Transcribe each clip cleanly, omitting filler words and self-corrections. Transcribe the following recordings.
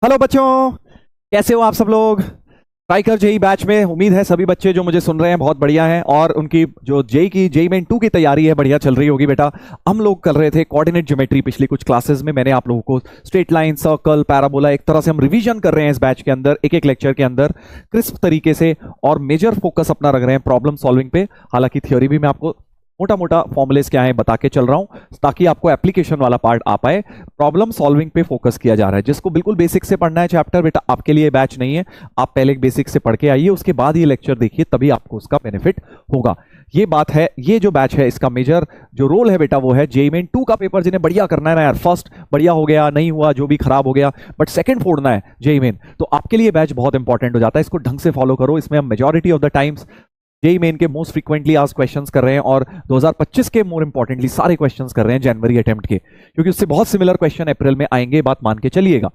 Hello बच्चों, कैसे हो आप सब लोग। ट्राइकर जेई बैच में उम्मीद है सभी बच्चे जो मुझे सुन रहे हैं बहुत बढ़िया हैं और उनकी जो जेई मेन 2 की तैयारी है बढ़िया चल रही होगी। बेटा, हम लोग कर रहे थे कोऑर्डिनेट ज्योमेट्री पिछली कुछ क्लासेस में। मैंने आप लोगों को स्ट्रेट लाइन, सर्कल, पैराबोला एक तरह से हम रिवीजन कर रहे हैं इस बैच के अंदर, एक एक लेक्चर के अंदर क्रिस्प तरीके से। और मेजर फोकस अपना रख रहे हैं प्रॉब्लम सॉल्विंग पे। हालांकि थ्योरी भी मैं आपको मोटा मोटा फॉर्मुलेस क्या है बता के चल रहा हूं ताकि आपको एप्लीकेशन वाला पार्ट आ पाए। प्रॉब्लम सॉल्विंग पे फोकस किया जा रहा है। जिसको बिल्कुल बेसिक से पढ़ना है चैप्टर, बेटा आपके लिए बैच नहीं है। आप पहले बेसिक से पढ़ के आइए, उसके बाद ये लेक्चर देखिए, तभी आपको उसका बेनिफिट होगा। ये बात है। ये जो बैच है इसका मेजर जो रोल है बेटा वो है जेई मेन 2 का पेपर जिन्हें बढ़िया करना है ना यार। फर्स्ट बढ़िया हो गया, नहीं हुआ जो भी खराब हो गया, बट सेकंड फोड़ना है जेई मेन, तो आपके लिए बैच बहुत इंपॉर्टेंट हो जाता है। इसको ढंग से फॉलो करो। इसमें हम majority of the times JEE main के मोस्ट फ्रीक्वेंटली आज क्वेश्चंस कर रहे हैं और 2025 के मोर इंपॉर्टेंटली सारे क्वेश्चंस कर रहे हैं जनवरी अटेम्प्ट के, क्योंकि उससे बहुत सिमिलर क्वेश्चन अप्रैल में आएंगे, बात मान के चलिएगा।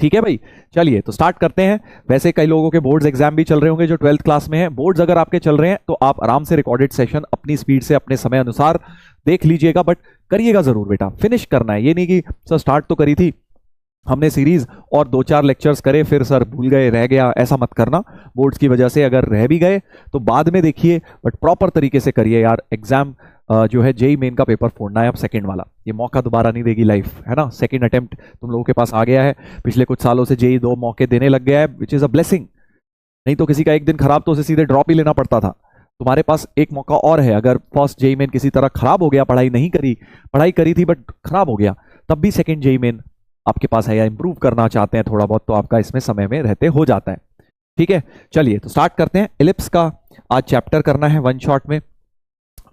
ठीक है भाई, चलिए तो स्टार्ट करते हैं। वैसे कई लोगों के बोर्ड्स एग्जाम भी चल रहे होंगे जो 12th क्लास में है। बोर्ड्स अगर आपके चल रहे हैं तो आप आराम से रिकॉर्डेड सेशन अपनी स्पीड से अपने समय अनुसार देख लीजिएगा, बट करिएगा जरूर बेटा, फिनिश करना है। ये नहीं कि सर स्टार्ट तो करी थी हमने सीरीज और 2-4 लेक्चर्स करे फिर सर भूल गए, रह गया, ऐसा मत करना। बोर्ड्स की वजह से अगर रह भी गए तो बाद में देखिए, बट प्रॉपर तरीके से करिए यार। एग्जाम जो है जेई मेन का पेपर फोड़ना है अब सेकंड वाला। ये मौका दोबारा नहीं देगी लाइफ, है ना। सेकंड अटेम्प्ट तुम लोगों के पास आ गया है। पिछले कुछ सालों से जेई 2 मौके देने लग गया है, विच इज अ ब्लेसिंग। नहीं तो किसी का एक दिन खराब तो उसे सीधे ड्रॉप ही लेना पड़ता था। तुम्हारे पास एक मौका और है। अगर फर्स्ट जेई मेन किसी तरह खराब हो गया, पढ़ाई करी थी बट खराब हो गया, तब भी सेकंड जेई मेन आपके पास है, या इंप्रूव करना चाहते हैं थोड़ा बहुत, तो आपका इसमें समय में रहते हो जाता है। ठीक है, चलिए तो स्टार्ट करते हैं। इलिप्स का आज चैप्टर करना है वन शॉट में।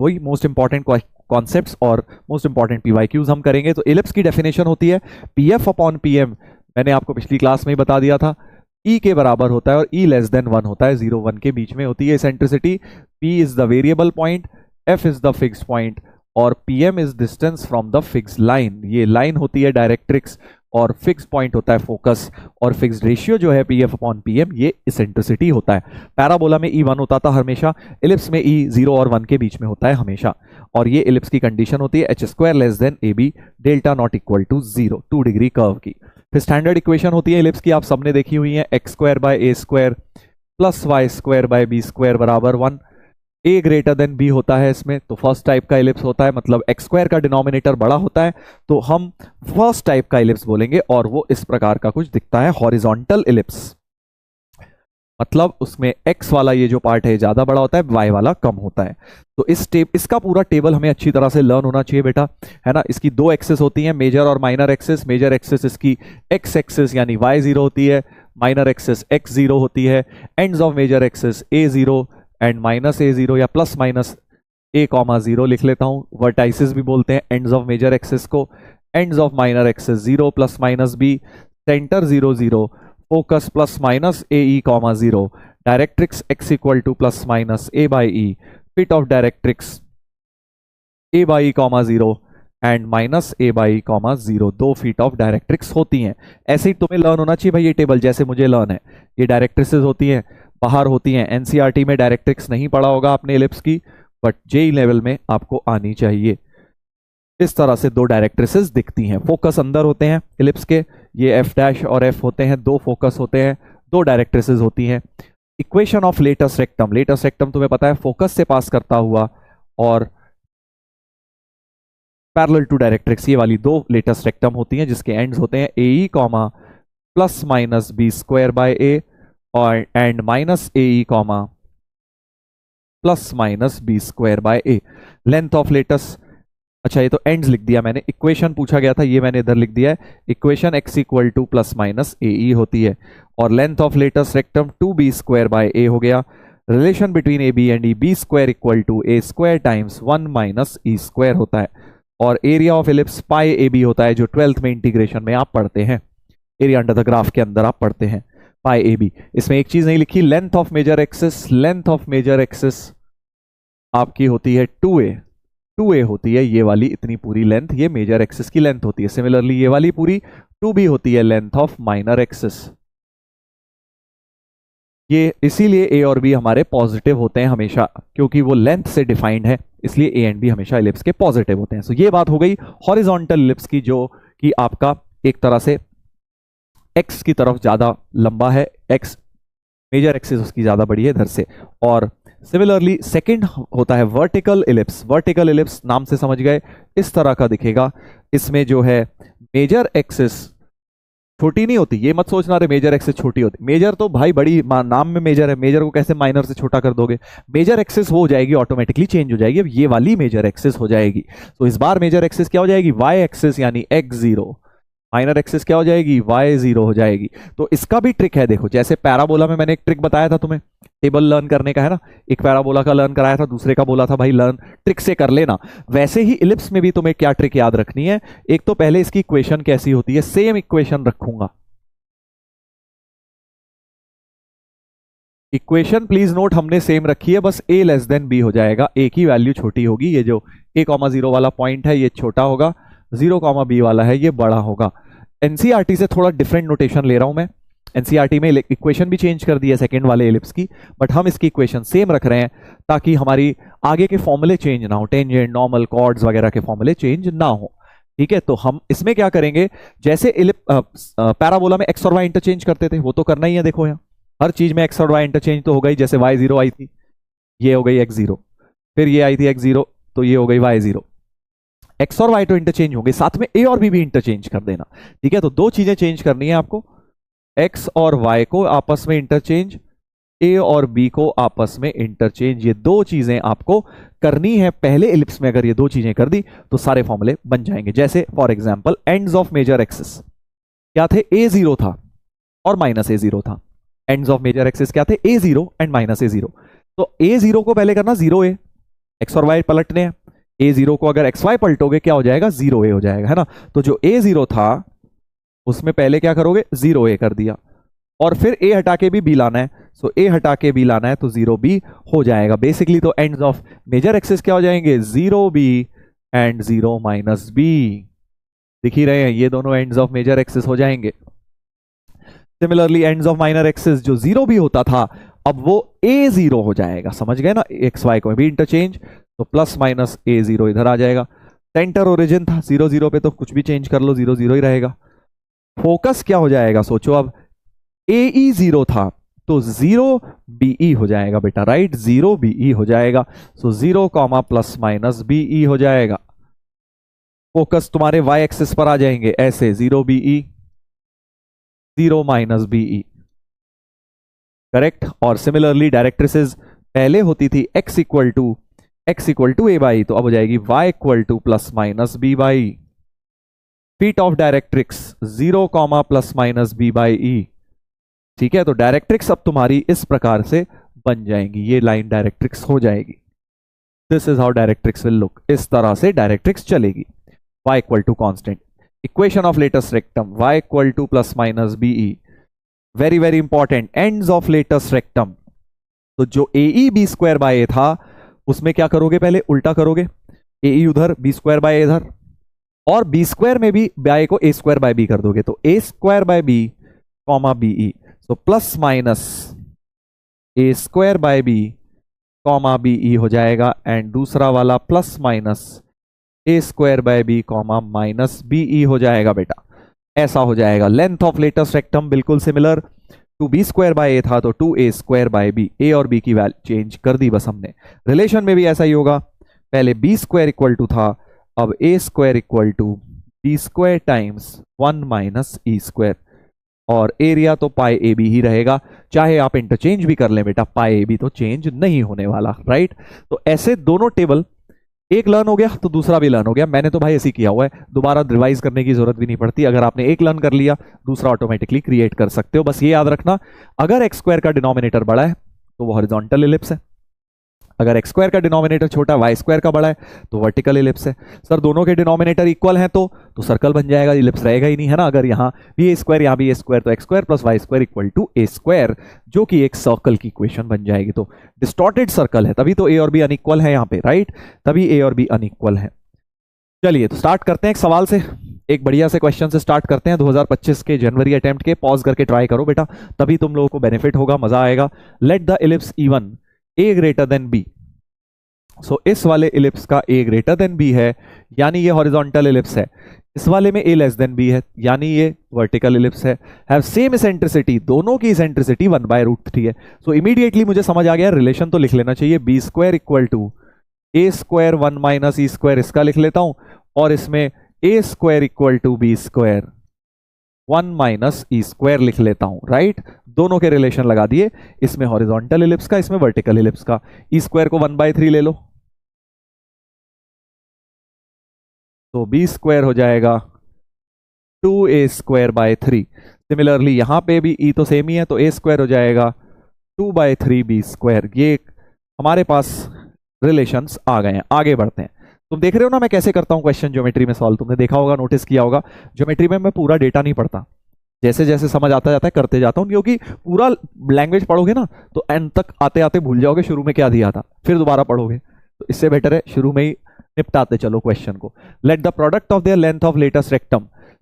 वही मोस्ट इंपॉर्टेंट कॉन्सेप्ट्स और मोस्ट इंपॉर्टेंट पीवाईक्यूज हम करेंगे। तो इलिप्स की डेफिनेशन होती है पीएफ अपॉन पीएम। मैंने आपको पिछली क्लास में ही बता दिया था, ई के बराबर होता है और ई लेस देन 1 होता है, 0-1 के बीच में होती है eccentricity. P is the variable point, F is the fix point और PM is distance from the fix line. ये लाइन होती है डायरेक्ट्रिक्स और फिक्स पॉइंट होता है फोकस, और फिक्स रेशियो जो है पीएफ अपॉन पीएम ये इसेंट्रिसिटी होता है। पैराबोला में E1 होता था हमेशा, इलिप्स में E 0 और 1 के बीच में होता है हमेशा। और ये इलिप्स की कंडीशन होती है h² less than AB, delta not equal to 0, 2 degree curve की। फिर स्टैंडर्ड इक्वेशन होती है इलिप्स की, आप सबने देखी हुई है, x² bye a² plus y² bye b² बराबर 1। ए ग्रेटर देन बी होता है इसमें, तो फर्स्ट टाइप का इलिप्स होता है, मतलब x² का डिनोमिनेटर बड़ा होता है तो हम फर्स्ट टाइप का इलिप्स बोलेंगे, और वो इस प्रकार का कुछ दिखता है, हॉरिजॉन्टल इलिप्स। मतलब उसमें x वाला ये जो पार्ट है ज्यादा बड़ा होता है, y वाला कम होता है। तो इसका पूरा टेबल हमें अच्छी तरह से लर्न होना चाहिए बेटा, है ना। इसकी 2 एक्सेस होती हैं, मेजर और माइनर एक्सेस। मेजर एक्सेस इसकी x एक्सेस यानी y0 होती है, माइनर एक्सेस x0 होती है। Ends of major axis a0 and minus a0 या प्लस माइनस a,0 लिख लेता हूं। वर्टाइसिस भी बोलते हैं एंड्स ऑफ मेजर एक्सेस को। Ends of minor axis 0 plus minus b, centre 0 0, focus plus minus AE,0, directrix x equal to plus minus a by e, feet of directrix a by E,0 and minus a by E,0, 2 feet of directrix होती हैं। ऐसे ही तुम्हें learn होना चाहिए भाई ये table, जैसे मुझे लर्न है। ये डायरेक्ट्रिसेस होती हैं, बाहर होती हैं। एनसीईआरटी में डायरेक्ट्रिक्स नहीं पढ़ा होगा आपने इलिप्स की, बट जेई लेवल में आपको आनी चाहिए। इस तरह से 2 डायरेक्ट्रिसेस दिखती हैं। फोकस अंदर होते हैं इलिप्स के, ये एफ डैश और एफ होते हैं, 2 फोकस होते हैं, 2 डायरेक्ट्रिसेस होती हैं। Equation of latest rectum, latest rectum तुम्हें पता है फोकस से पास करता हुआ और पैरेलल टू डायरेक्ट्रिक्स, ये वाली 2 लेटेस्ट रेक्टम होती हैं जिसके एंड्स होते हैं AE, plus minus b² by a और and minus AE, plus minus b² by a। Length of latus, अच्छा ये तो एंड्स लिख दिया मैंने, इक्वेशन पूछा गया था ये मैंने इधर लिख दिया है। Equation x equal to plus minus AE होती है, और length of latus rectum 2b² by a हो गया। Relation between AB and E, b² equal to a² times 1 minus E² होता है। और area of ellipse pi AB होता है, जो 12th में इंटीग्रेशन में आप पढ़ते हैं, एरिया अंडर द ग्राफ के अंदर आप पढ़ते हैं पाई AB। इसमें एक चीज नहीं लिखी, length of major axis. Length of major axis आपकी होती है 2a होती है, ये वाली इतनी पूरी लेंथ ये मेजर एक्सिस की लेंथ होती है। सिमिलरली ये वाली पूरी 2b होती है लेंथ ऑफ माइनर एक्सिस। ये इसीलिए ए और बी हमारे पॉजिटिव होते हैं हमेशा, क्योंकि वो लेंथ से डिफाइंड है, इसलिए ए एंड बी हमेशा इलिप्स के पॉजिटिव होते हैं। सो ये बात हो गई हॉरिजॉन्टल इलिप्स की, जो कि आपका एक तरह से एक्स की तरफ ज्यादा लंबा है, एक्स मेजर एक्सिस उसकी ज्यादा बड़ी है इधर से। और सिमिलरली सेकंड होता है वर्टिकल इलिप्स। वर्टिकल इलिप्स नाम से समझ गए, इस तरह का दिखेगा। इसमें जो है मेजर एक्सिस छोटी नहीं होती, ये मत सोचना रे मेजर एक्सिस छोटी होती, मेजर तो भाई बड़ी नाम में मेजर है, मेजर को कैसे माइनर से छोटा कर दोगे। मेजर एक्सिस हो जाएगी, ऑटोमेटिकली चेंज हो जाएगी, अब ये वाली मेजर एक्सिस हो जाएगी। तो इस बार मेजर एक्सिस क्या हो जाएगी, वाई एक्सिस यानी x0। माइनर एक्सिस क्या हो जाएगी, y0 हो जाएगी। तो इसका भी ट्रिक है, देखो जैसे पैराबोला में मैंने एक ट्रिक बताया था तुम्हें, टेबल लर्न करने का है ना, एक पैराबोला का लर्न कराया था, दूसरे का बोला था भाई लर्न ट्रिक से कर लेना। वैसे ही इलिप्स में भी तुम्हें क्या ट्रिक याद रखनी है, एक तो पहले इसकी इक्वेशन कैसी होती है, सेम इक्वेशन रखूंगा। इक्वेशन प्लीज नोट हमने सेम रखी है, बस a लेस देन b हो जाएगा, a की वैल्यू छोटी होगी, ये जो a,0 वाला पॉइंट है ये छोटा होगा, 0,b वाला है ये बड़ा होगा। एनसीईआरटी से थोड़ा डिफरेंट नोटेशन ले रहा हूं मैं, एनसीईआरटी में इक्वेशन भी चेंज कर दी है सेकंड वाले एलिप्स की, बट हम इसकी इक्वेशन सेम रख रहे हैं ताकि हमारी आगे के फॉर्मूले चेंज ना हो, टेंजेंट नॉर्मल कॉर्ड्स वगैरह के फॉर्मूले चेंज ना हो। ठीक है, तो हम इसमें क्या करेंगे, जैसे पैराबोला में एक्स और वाई इंटरचेंज करते थे वो तो करना ही है, देखो यहाँ हर चीज में एक्स और वाई इंटरचेंज तो हो गई, जैसे y0 आई थी ये हो गई x0, फिर ये आई थी x0 तो ये हो गई y0। एक्स और वाई तो इंटरचेंज होंगे, साथ में a और b भी इंटरचेंज कर देना। ठीक है, तो दो चीजें चेंज करनी है आपको, x और y को आपस में इंटरचेंज, a और b को आपस में इंटरचेंज, ये दो चीजें आपको करनी है पहले इलिप्स में। अगर ये दो चीजें कर दी तो सारे फॉर्मूले बन जाएंगे। जैसे for example ends of major axis क्या थे, a0 था और -a0 था। एंड्स ऑफ मेजर एक्सिस क्या थे, a0 एंड -a0। तो a0 को पहले करना 0a, x और y पलटने हैं, a0 को अगर xy पलटोगे क्या हो जाएगा, 0a हो जाएगा, है ना। तो जो a0 था उसमें पहले क्या करोगे, 0a कर दिया, और फिर a हटा के भी b लाना है, सो a हटा के b लाना है तो 0b हो जाएगा। बेसिकली तो एंड्स ऑफ मेजर एक्सिस क्या हो जाएंगे, 0b एंड 0 -b। दिख ही रहे हैं, ये दोनों एंड्स ऑफ मेजर एक्सिस हो जाएंगे। Similarly ends of minor axis जो 0 भी होता था अब वो a0 हो जाएगा, समझ गए ना, एक्स वाई को भी इंटरचेंज, तो +- a0 इधर आ जाएगा। सेंटर ओरिजिन था 0 0 पे, तो कुछ भी चेंज कर लो 0 0 ही रहेगा। फोकस क्या हो जाएगा, सोचो अब ae0 था तो 0be हो जाएगा बेटा, राइट, 0be हो जाएगा, सो 0, ±be हो जाएगा। फोकस तुम्हारे y एक्सिस पर आ जाएंगे ऐसे, 0be 0 -be, करेक्ट। और सिमिलरली डायरेक्ट्रिसेस पहले होती थी x equal to a by, तो अब हो जाएगी y equal to +-b by. Feet of directrix 0, ±b by e। ठीक है, तो डायरेक्ट्रिक्स अब तुम्हारी इस प्रकार से बन जाएंगी, ये लाइन डायरेक्ट्रिक्स हो जाएगी। This is how directrix will look, इस तरह से डायरेक्ट्रिक्स चलेगी। y equal to constant, equation of latus rectum y equal to +-be, very very important, ends of latus rectum. तो जो ae² था उसमें क्या करोगे, पहले उल्टा करोगे, ae उधर b² इधर, और b² में भी बाय को a² कर दोगे, तो a² b, be, तो ±a² b, be हो जाएगा, एंड दूसरा वाला +-a² b, -be हो जाएगा बेटा, ऐसा हो जाएगा। लेंथ ऑफ लेटेस्ट रेक्टम बिल्कुल सिमिलर, 2b² था तो 2a² b, a और b की वैल्यू चेंज कर दी बस हमने। रिलेशन में भी ऐसा ही होगा, पहले b² इक्वल टू था, अब a² equal to b² times 1 - e², और एरिया तो पाई ए बी ही रहेगा, चाहे आप इंटरचेंज भी कर लें बेटा, पाई ए बी तो चेंज नहीं होने वाला, राइट। तो ऐसे दोनों टेबल, एक लर्न हो गया तो दूसरा भी लर्न हो गया। मैंने तो भाई ऐसे किया हुआ है, दोबारा रिवाइज करने की जरूरत भी नहीं पड़ती, अगर आपने एक लर्न कर लिया दूसरा ऑटोमेटिकली क्रिएट कर सकते हो। बस ये याद रखना, अगर x² का डिनोमिनेटर बड़ा है तो वो हॉरिजॉन्टल इलिप्स है, अगर x² का डिनोमिनेटर छोटा, y² का बड़ा है तो वर्टिकल इलिप्स है। सर दोनों के डिनोमिनेटर इक्वल हैं तो सर्कल बन जाएगा, इलिप्स रहेगा ही नहीं, है ना। अगर यहाँ भी a², यहाँ भी a², तो x² + y² equal to a², जो कि एक सर्कल की इक्वेशन बन जाएगी। तो डिस्टॉर्टेड सर्कल है, तभी तो a और b अनइक्वल है यहाँ पे, राइट, तभी a और b अनइक्वल है। चलिए तो स्टार्ट करते हैं एक सवाल से, एक बढ़िया से क्वेश्चन से स्टार्ट करते हैं 2025 के जनवरी अटेम्प्ट के। पॉज करके ट्राई करो बेटा, तभी तुम लोगों को बेनिफिट होगा, मजा आएगा। Let the ellipse E1 a greater than b, सो इस वाले इलिप्स का a ग्रेटर देन b है, यानी ये हॉरिजॉन्टल इलिप्स है। इस वाले में a लेस देन b है, यानी ये वर्टिकल इलिप्स है। हैव सेम इसेंट्रिसिटी, दोनों की इसेंट्रिसिटी 1/√3 है। सो इमीडिएटली मुझे समझ आ गया, रिलेशन तो लिख लेना चाहिए, b square equal to a square 1 minus e square, इसका लिख लेता हूं, और इसमें a square equal to b square 1 minus e square लिख लेता हूं, राइट। दोनों के रिलेशन लगा दिए, इसमें हॉरिजॉन्टल इलिप्स का, इसमें वर्टिकल इलिप्स का। ई स्क्वायर को 1/3 ले लो, तो बी स्क्वायर हो जाएगा 2a स्क्वायर बाय 3। सिमिलरली यहां पे भी ई तो सेम ही है, तो a स्क्वायर हो जाएगा 2/3b स्क्वायर। ये हमारे पास रिलेशंस आ गए हैं। आगे बढ़ते हैं। तुम देख रहे हो ना मैं कैसे करता हूं क्वेश्चन ज्योमेट्री में सॉल्व, तुमने देखा होगा, नोटिस किया होगा। ज्योमेट्री में मैं पूरा डेटा नहीं पढ़ता, जैसे जैसे समझ आता जाता है करते जाता हूं, क्योंकि पूरा लैंग्वेज पढ़ोगे ना तो एंड तक आते आते भूल जाओगे शुरू में क्या दिया था, फिर दोबारा पढ़ोगे। तो इससे बेटर है शुरू में ही निपटाते चलो क्वेश्चन को। Let the product of their length of latus rectum,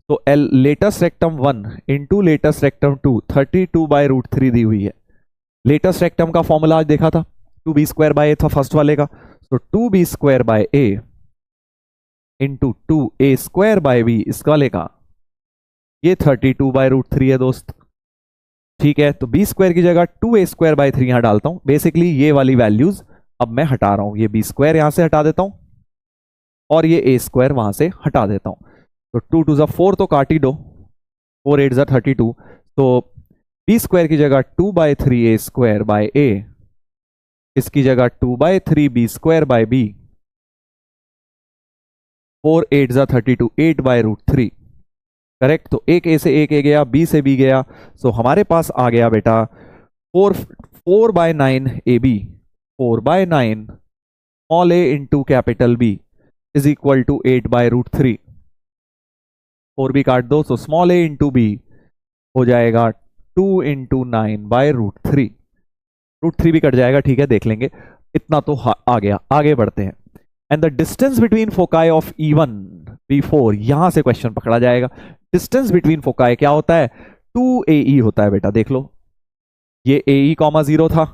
तो latus rectum 1 into latus rectum 2 32/√3 दी हुई है। लेटेस्ट रेक्टम का फॉर्मूला आज देखा था, 2b स्क्वायर बाय a था फर्स्ट वाले का, तो 2b square bye a into 2a square by b इस वाले का, ये 32/√3 है दोस्त। ठीक है, तो b स्क्वायर की जगह 2a स्क्वायर बाय 3 यहां डालता हूं। बेसिकली ये वाली वैल्यूज अब मैं हटा रहा हूं, ये b स्क्वायर यहां से हटा देता हूं और ये a स्क्वायर वहां से हटा देता हूं। तो 2 2 4 तो काट ही दो, 4 8 32, तो b स्क्वायर की जगह 2/3a स्क्वायर बाय a, इसकी जगह 2/3b square by b, 4 8 32, 8/√3। Correct, तो एक ए से एक ए गया, बी से बी गया, सो हमारे पास आ गया बेटा 4/9 a b, 4/9 small a into capital b is equal to 8/√3। 4 भी काट दो, so small a into b हो जाएगा 2 इंटू 9/√3। √3 भी कट जाएगा, ठीक है देख लेंगे, इतना तो आ गया। आगे बढ़ते हैं। And the distance between foci of E1 B4, यहां से क्वेश्चन पकड़ा जाएगा। डिस्टेंस बिटवीन फोकाई क्या होता है, 2AE होता है बेटा, देख लो, ये AE,0 था,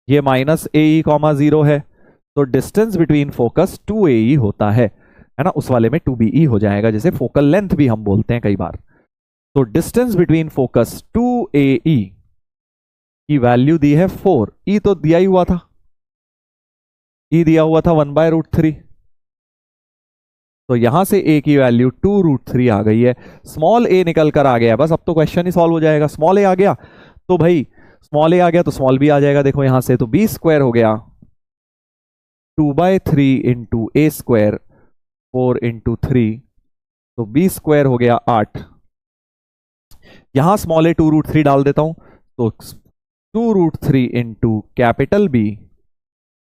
ये -AE,0 है, तो डिस्टेंस बिटवीन फोकस 2AE होता है ना। उस वाले में 2BE हो जाएगा, जैसे फोकल लेंथ भी हम बोलते हैं कई बार। तो डिस्टेंस बिटवीन फोकस 2AE की वैल्यू दी है 4, E तो दिया ही हुआ था, E दिया हुआ था 1/√3, तो यहां से A की वैल्यू 2√3 आ गई है। स्मॉल a निकल कर आ गया, बस अब तो क्वेश्चन ही सॉल्व हो जाएगा। स्मॉल a आ गया तो भाई स्मॉल a आ गया तो स्मॉल b आ जाएगा, देखो यहां से, तो b स्क्वायर हो गया 2/3 इंटू a स्क्वायर 4 इंटू 3, तो b स्क्वायर हो गया 8। यहां स्मॉल a 2√3 डाल देता हूं, तो 2√3 into capital B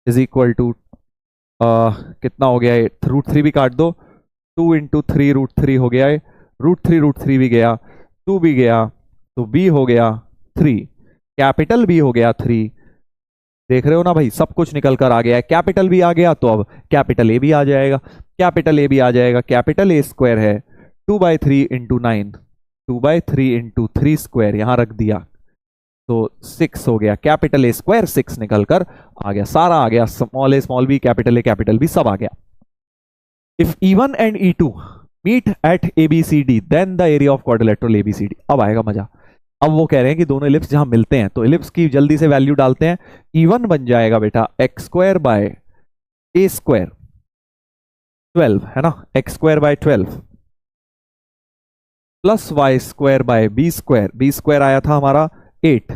is equal to कितना हो गया है, √3 भी काट दो, 2 इंटू 3√3 हो गया है, √3 भी गया, 2 भी गया, तो b हो गया 3, कैपिटल B हो गया 3। देख रहे हो ना भाई, सब कुछ निकल कर आ गया है। कैपिटल B आ गया तो अब कैपिटल A भी आ जाएगा, कैपिटल A भी आ जाएगा। कैपिटल A स्क्वायर है 2/3 इंटू 9, 2/3 इंटू 3 स्क्वायर यहां रख दिया, तो 6 हो गया। कैपिटल A स्क्वायर 6 निकल कर आ गया, सारा आ गया, small a small b capital A capital B सब आ गया। If E1 and E2 meet at ABCD then the area of quadrilateral ABCD। अब आएगा मजा। अब वो कह रहे हैं कि दोनों इलिप्स जहां मिलते हैं, तो इलिप्स की जल्दी से वैल्यू डालते हैं। E1 बन जाएगा बेटा x square bye a square 12 है ना, x square bye 12 plus y square bye b square, b square आया था हमारा 8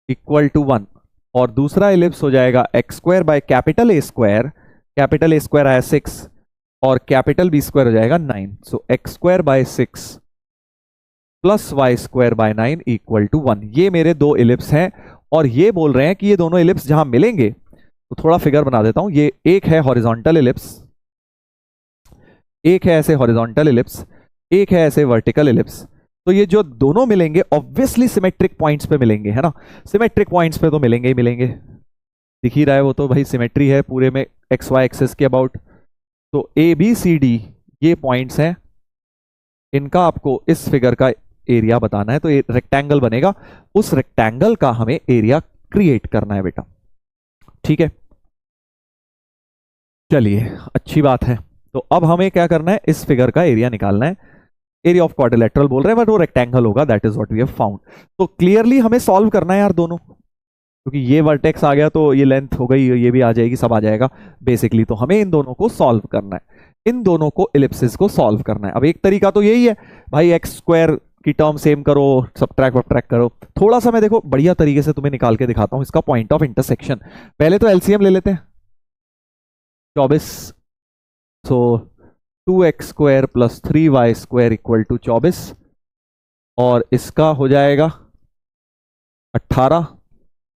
इक्वल टू 1, और दूसरा इलिप्स हो जाएगा x square by capital A square, capital A square आया 6 और कैपिटल B स्क्वायर हो जाएगा 9, so x square by 6 plus y square by 9 equal to 1। ये मेरे दो इलिप्स हैं, और ये बोल रहे हैं कि ये दोनों इलिप्स जहां मिलेंगे, तो थोड़ा फिगर बना देता हूं। ये एक है हॉरिजॉन्टल इलिप्स, एक है ऐसे हॉरिजॉन्टल इलिप्स, एक है ऐसे वर्टिकल इलिप्स। तो ये जो दोनों मिलेंगे ऑब्वियसली सिमेट्रिक पॉइंट्स पे मिलेंगे, है ना, सिमेट्रिक पॉइंट्स पे तो मिलेंगे ही मिलेंगे, दिख ही रहा है वो तो भाई, सिमेट्री है पूरे में एक्स वाई एक्सेस के अबाउट। तो ABCD ये पॉइंट्स हैं, इनका आपको इस फिगर का एरिया बताना है, तो ये रेक्टेंगल बनेगा, उस रेक्टेंगल का हमें एरिया क्रिएट करना है बेटा। ठीक है, चलिए अच्छी बात है। तो अब हमें क्या करना है, इस फिगर का एरिया निकालना है। एरिया ऑफ क्वाड्रिलेटरल बोल रहे हैं बट वो रेक्टेंगल होगा, that is what we have found. तो क्लियरली हमें सॉल्व करना है यार दोनों, क्योंकि ये वर्टेक्स आ गया तो ये लेंथ हो गई, ये भी आ जाएगी, सब आ जाएगा बेसिकली। तो हमें इन दोनों को सॉल्व करना है, इन दोनों को इलिप्सिस को सॉल्व करना है। अब एक तरीका तो यही है भाई, एक्स स्क्वायर की टर्म सेम करो, सबट्रैक्ट वबट्रैक्ट करो। थोड़ा सा मैं देखो बढ़िया तरीके से तुम्हें निकाल के दिखाता हूं इसका पॉइंट ऑफ इंटरसेक्शन। पहले तो एलसीएम ले लेते हैं, 24। So 2x square plus 3y square equal to 24, और इसका हो जाएगा 18।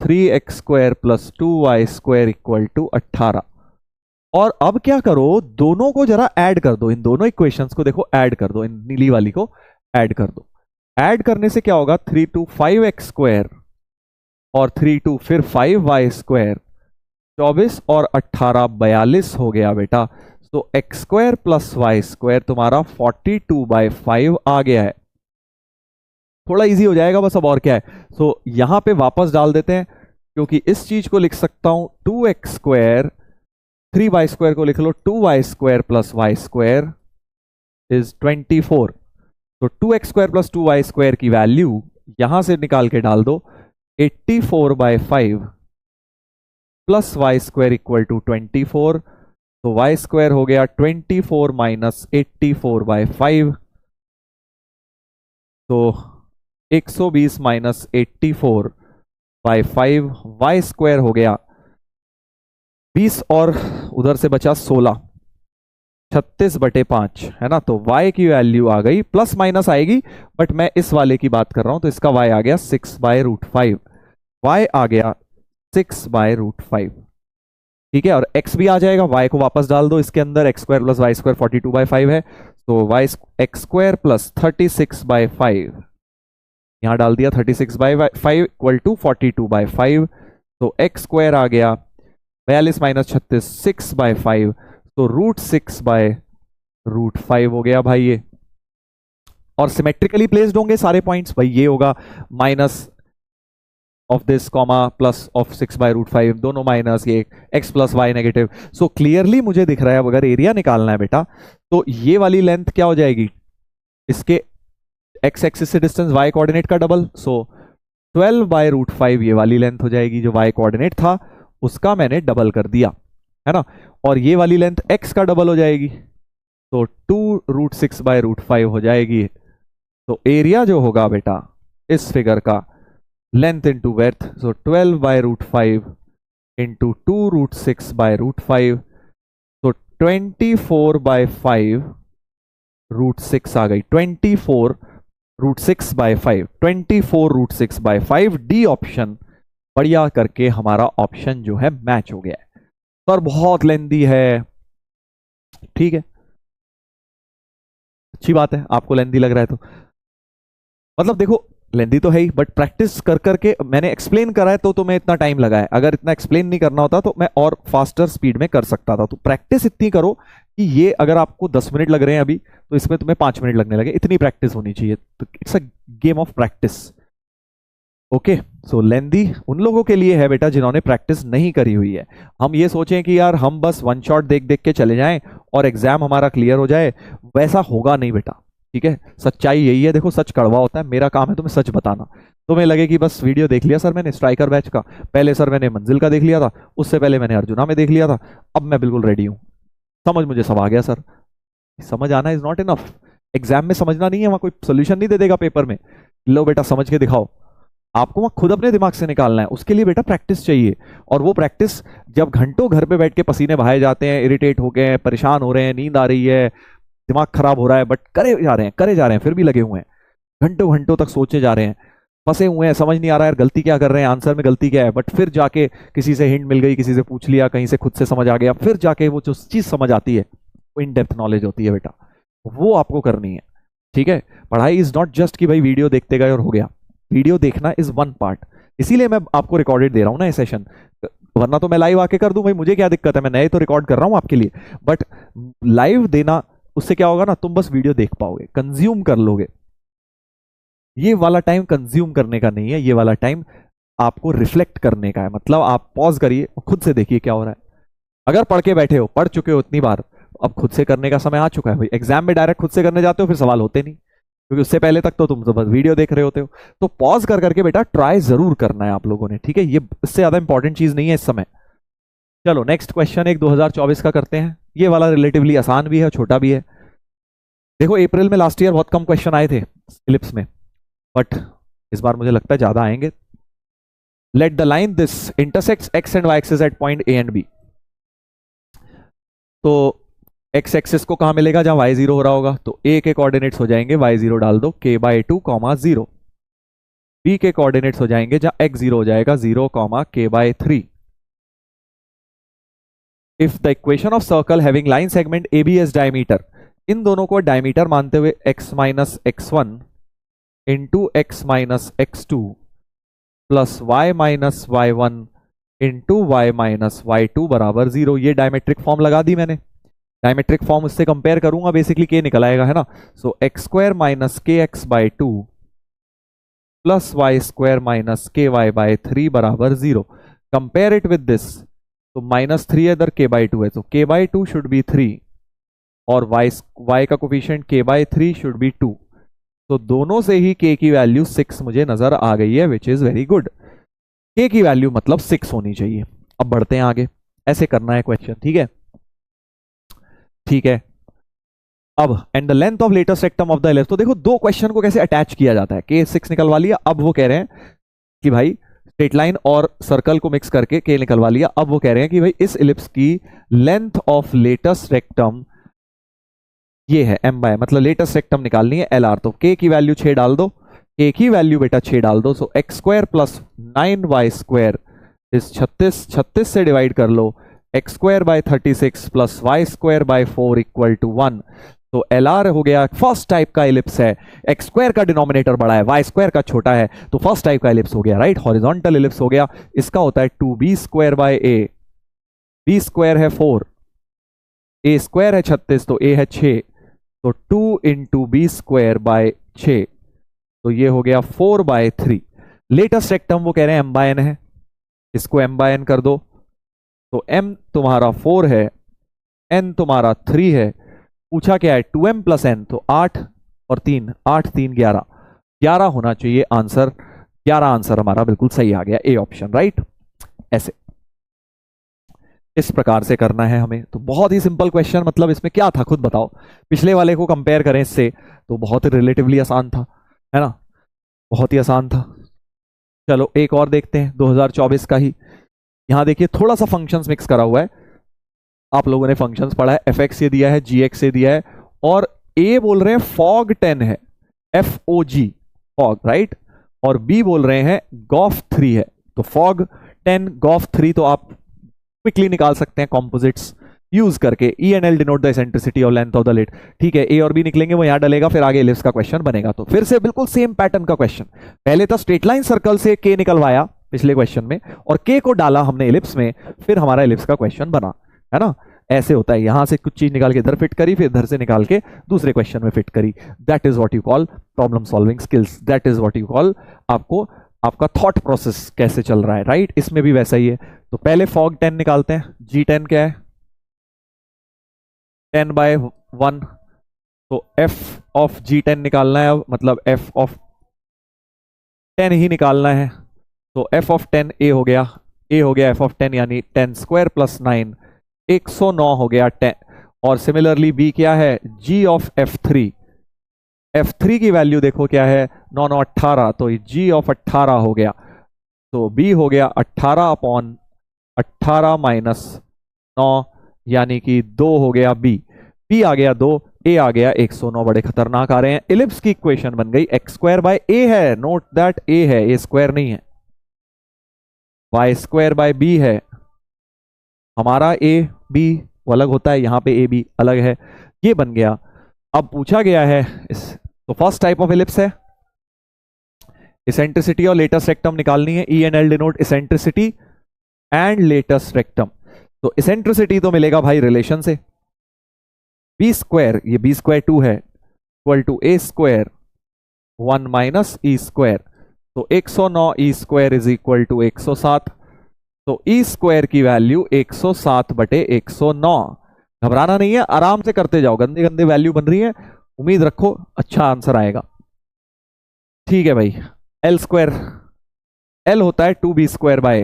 3x square plus 2y square equal to 18। और अब क्या करो, दोनों को जरा ऐड कर दो, इन दोनों इक्वेशंस को देखो ऐड कर दो, इन नीली वाली को ऐड कर दो। ऐड करने से क्या होगा, 3 टू 5x स्क्वायर और 3 टू फिर 5y स्क्वायर, 24 और 18 42 हो गया बेटा। तो x square plus y square तुम्हारा 42/5 आ गया है। थोड़ा इजी हो जाएगा बस, अब और क्या है। सो यहां पे वापस डाल देते हैं, क्योंकि इस चीज को लिख सकता हूं 2x स्क्वायर, 3y स्क्वायर को लिख लो 2y square plus y square is 24। तो 2x square plus 2y square की वैल्यू यहां से निकाल के डाल दो, 84/5 plus y square equal to 24। तो वाई स्क्वायर हो गया 24 माइनस 84/5, तो 120 माइनस 84/5, वाई स्क्वायर हो गया 20 और उधर से बचा 16, 36/5 है ना। तो y की वैल्यू आ गई, प्लस माइनस आएगी बट मैं इस वाले की बात कर रहा हूं, तो इसका y आ गया 6/√5। y आ गया 6/√5, ठीक है। और x भी आ जाएगा, y को वापस डाल दो इसके अंदर, x square plus y square 42/5 है, तो वाई एक्स स्क्वायर प्लस 36/5 यहां डाल दिया, 36/5 इक्वल टू 42/5। तो एक्स स्क्वायर आ गया 42 माइनस 36 6/5, तो √6/5 हो गया भाई ये। और सिमेट्रिकली प्लेस्ड होंगे सारे पॉइंट्स भाई, ये होगा minus of this comma plus of 6/√5, दोनों माइनस, ये x plus y negative. So clearly मुझे दिख रहा है, अगर एरिया निकालना है बेटा तो ये वाली लेंथ क्या हो जाएगी, इसके x एक्सिस से डिस्टेंस y कोऑर्डिनेट का डबल, सो 12/√5 ये वाली लेंथ हो जाएगी, जो y कोऑर्डिनेट था उसका मैंने डबल कर दिया है ना। और ये वाली लेंथ x का डबल हो जाएगी, तो 2√6/√5 हो जाएगी। तो एरिया जो होगा बेटा इस फिगर का, लेंथ इंटू वेथ, सो 12/√5 इंटू 2√6/√5, तो 24/5 √6 आ गई, 24√6/5, 24√6/5 डी ऑप्शन बढ़िया करके हमारा ऑप्शन जो है मैच हो गया है। पर बहुत लेंदी है, ठीक है, अच्छी बात है, आपको लेंदी लग रहा है तो मतलब देखो लेंदी तो है ही, बट प्रैक्टिस कर करके मैंने एक्सप्लेन करा है तो तुम्हें इतना टाइम लगा है। अगर इतना एक्सप्लेन नहीं करना होता तो मैं और फास्टर स्पीड में कर सकता था। तो प्रैक्टिस इतनी करो कि ये अगर आपको 10 मिनट लग रहे हैं अभी, तो इसमें तुम्हें 5 मिनट लगने लगे, इतनी प्रैक्टिस होनी चाहिए। तो it's a game of practice. Okay, so लेंदी उन लोगों के लिए है बेटा जिन्होंने प्रैक्टिस नहीं करी हुई है। हम ये सोचें कि यार हम बस वन शॉट देख देख के चले जाएं और एग्जाम हमारा क्लियर हो जाए, वैसा होगा नहीं बेटा, ठीक है। सच्चाई यही है, देखो सच कड़वा होता है, मेरा काम है तुम्हें सच बताना। तुम्हें लगे कि बस वीडियो देख लिया सर मैंने स्ट्राइकर बैच का, पहले सर मैंने मंजिल का देख लिया था, उससे पहले मैंने अर्जुना में देख लिया था, अब मैं बिल्कुल रेडी हूं, समझ मुझे सब आ गया सर। समझ आना इज नॉट इनफ, एग्जाम में समझना नहीं है, वहां कोई सोल्यूशन नहीं दे देगा पेपर में, लो बेटा समझ के दिखाओ, आपको वहां खुद अपने दिमाग से निकालना है। उसके लिए बेटा प्रैक्टिस चाहिए, और वो प्रैक्टिस जब घंटों घर पे बैठ के पसीने बहाए जाते हैं, इरिटेट हो गए हैं, परेशान हो रहे हैं, नींद आ रही है, दिमाग खराब हो रहा है, बट करे जा रहे हैं, फिर भी लगे हुए हैं, घंटों घंटों तक सोचे जा रहे हैं, फंसे हुए हैं, समझ नहीं आ रहा है गलती क्या कर रहे हैं, आंसर में गलती क्या है, बट फिर जाके किसी से हिंट मिल गई, किसी से पूछ लिया, कहीं से खुद से समझ आ गया, फिर जाके वो जो चीज समझ आती है वो इन डेप्थ नॉलेज होती है बेटा, वो आपको करनी है, ठीक है। पढ़ाई इज नॉट जस्ट कि भाई वीडियो देखते गए और हो गया, वीडियो देखना इज वन पार्ट, इसीलिए मैं आपको रिकॉर्डेड दे रहा हूं ना ये सेशन, वरना तो मैं लाइव आके कर दूं भाई, मुझे क्या दिक्कत है, मैं नए तो रिकॉर्ड कर रहा हूं आपके लिए, बट लाइव देना उससे क्या होगा ना, तुम बस वीडियो देख पाओगे, कंज्यूम कर लोगे। ये वाला टाइम कंज्यूम करने का नहीं है, ये वाला टाइम आपको रिफ्लेक्ट करने का है, मतलब आप पॉज करिए, खुद से देखिए क्या हो रहा है। अगर पढ़ के बैठे हो, पढ़ चुके हो इतनी बार, अब खुद से करने का समय आ चुका है भाई। एग्जाम में डायरेक्ट खुद से करने जाते हो फिर सवाल होते नहीं, क्योंकि उससे पहले तक तो तुम तो बस वीडियो देख रहे होते हो। तो पॉज कर करके बेटा ट्राई जरूर करना है आप लोगों ने, ठीक है। ये इससे ज्यादा इंपॉर्टेंट चीज नहीं है इस समय। चलो नेक्स्ट क्वेश्चन एक 2024 का करते हैं। ये वाला रिलेटिवली आसान भी है, छोटा भी है। देखो अप्रैल में लास्ट ईयर बहुत कम क्वेश्चन आए थे इलिप्स में, बट इस बार मुझे लगता है ज्यादा आएंगे। Let the line this intersects x and y axis at point a and b. तो एक्स एक्सिस को कहां मिलेगा, जहां वाई जीरो हो रहा होगा, तो ए के कोऑर्डिनेट्स हो जाएंगे वाई जीरो डाल दो k/2 0। बी के कोऑर्डिनेट्स हो जाएंगे जहां x जीरो हो जाएगा 0 k/3। If the equation of circle having line segment A B as diameter, इन दोनों को डायमीटर मानते हुए x minus x1 into x minus x2 plus y minus y1 into y minus y2 बराबर 0। ये diametric form लगा दी मैंने। डायमेट्रिक फॉर्म उससे कंपेयर करूंगा, बेसिकली k निकल आएगा, है ना। So x square minus k x by 2 plus y square minus k Y by 3 बराबर 0। कंपेयर इट विद दिस, तो माइनस 3 है इधर, k/2 है, तो k/2 शुड बी 3 और y का कोफिशिएंट k/3 शुड बी 2। तो दोनों से ही k की वैल्यू 6 मुझे नजर आ गई है, which is very good. k की वैल्यू मतलब 6 होनी चाहिए। अब बढ़ते हैं आगे, ऐसे करना है क्वेश्चन, ठीक है, ठीक है। अब and the length of latus rectum of the ellipse. तो देखो दो क्वेश्चन को कैसे अटैच किया जाता है। k 6 निकलवा लिया, अब वो कह रहे हैं कि भाई स्ट्रेट लाइन और सर्कल को मिक्स करके k निकलवा लिया। अब वो कह रहे हैं कि भाई इस इलिप्स की लेंथ ऑफ लेटेस्ट रेक्टम ये है m/, मतलब लेटेस्ट रेक्टम निकालनी है LR। तो k की वैल्यू 6 डाल दो, k की वैल्यू बेटा 6 डाल दो। So x square plus 9y square इस 36 से डिवाइड कर लो, x square by 36 plus y square by 4 equal to 1। तो LR हो गया, फर्स्ट टाइप का इलिप्स है। एक्स स्क्वायर का डिनोमिनेटर बड़ा है, वाई स्क्वायर का छोटा है, तो फर्स्ट टाइप का इलिप्स हो गया, राइट। हॉरिजॉन्टल इलिप्स हो गया। इसका होता है 2b square bye a, b square है 4, a स्क्वायर है 36, तो a है 6, तो 2 इंटू बी स्क्वायर बाय 6, तो ये हो गया 4/3। लेटेस्ट रेक्टम वो कह रहे हैं m/n है, इसको m/n कर दो। तो m तुम्हारा 4 है, n तुम्हारा 3 है, पूछा क्या है 2m प्लस n, तो 8 और 3, 8 3 11, 11 होना चाहिए आंसर। 11 आंसर हमारा बिल्कुल सही आ गया, ए ऑप्शन, राइट। ऐसे इस प्रकार से करना है हमें। तो बहुत ही सिंपल क्वेश्चन, मतलब इसमें क्या था खुद बताओ। पिछले वाले को कंपेयर करें इससे तो बहुत ही रिलेटिवली आसान था, है ना, बहुत ही आसान था। चलो एक और देखते हैं 2024 का ही। यहां देखिए थोड़ा सा फंक्शंस मिक्स करा हुआ है। आप लोगों ने फंक्शंस पढ़ा है, fx ये दिया है, gx ये दिया है, और a बोल रहे हैं fog 10 है, FOG fog, राइट। और b बोल रहे हैं gof 3 है। तो fog 10 gof 3 तो आप क्विकली निकाल सकते हैं कॉम्पोजिट्स यूज करके। ई and l denote the eccentricity और लेंथ ऑफ द लिड, ठीक है। ए और बी निकलेंगे, वो यहां डलेगा, फिर आगे इलिप्स का क्वेश्चन बनेगा। तो फिर से बिल्कुल सेम पैटर्न का क्वेश्चन। पहले तो स्ट्रेट लाइन सर्कल से के निकलवाया पिछले क्वेश्चन में, और के को डाला हमने इलिप्स में, फिर हमारा इलिप्स का क्वेश्चन बना, है ना। ऐसे होता है, यहां से कुछ चीज निकाल के इधर फिट करी, फिर इधर से निकाल के दूसरे क्वेश्चन में फिट करी। That is what you call problem solving skills, that is what you call आपको आपका थॉट प्रोसेस कैसे चल रहा है, राइट। इसमें भी वैसा ही है। तो पहले फॉग 10 निकालते हैं। G10 क्या है, 10/1, तो f ऑफ G10 निकालना है अब, मतलब f ऑफ 10 ही निकालना है। तो f ऑफ 10 a हो गया, a हो गया f ऑफ 10 यानी 10 स्क्वायर प्लस 9, 109 हो गया 10। और सिमिलरली b क्या है, g ऑफ f3, f3 की वैल्यू देखो क्या है, 9 9 18, तो g ऑफ 18 हो गया। तो b हो गया 18/18 माइनस 9 यानी कि 2 हो गया b, b आ गया 2, a आ गया 109। बड़े खतरनाक आ रहे हैं। इलिप्स की इक्वेशन बन गई x स्क्वायर बाय a है, नोट दैट a है, a स्क्वायर नहीं है। y स्क्वायर बाय b है, हमारा a b वो अलग होता है, यहां पे a b अलग है, ये बन गया। अब पूछा गया है तो फर्स्ट टाइप ऑफ इलिप्स है, इसेंट्रिसिटी और लेटेस्ट रेक्टम निकालनी है। E and l denote eccentricity and latus rectum. तो इसेंट्रिसिटी तो मिलेगा भाई रिलेशन से, बी स्क्वायर, ये बी स्क्वायर 2 है, equal to a square 1 minus e square. तो 109 e square is equal to 107। तो ई स्क्वायर की वैल्यू 107 बटे 109। घबराना नहीं है, आराम से करते जाओ, गंदे गंदे वैल्यू बन रही है, उम्मीद रखो अच्छा आंसर आएगा। ठीक है भाई। एल स्क्वायर, एल होता है 2b square bye,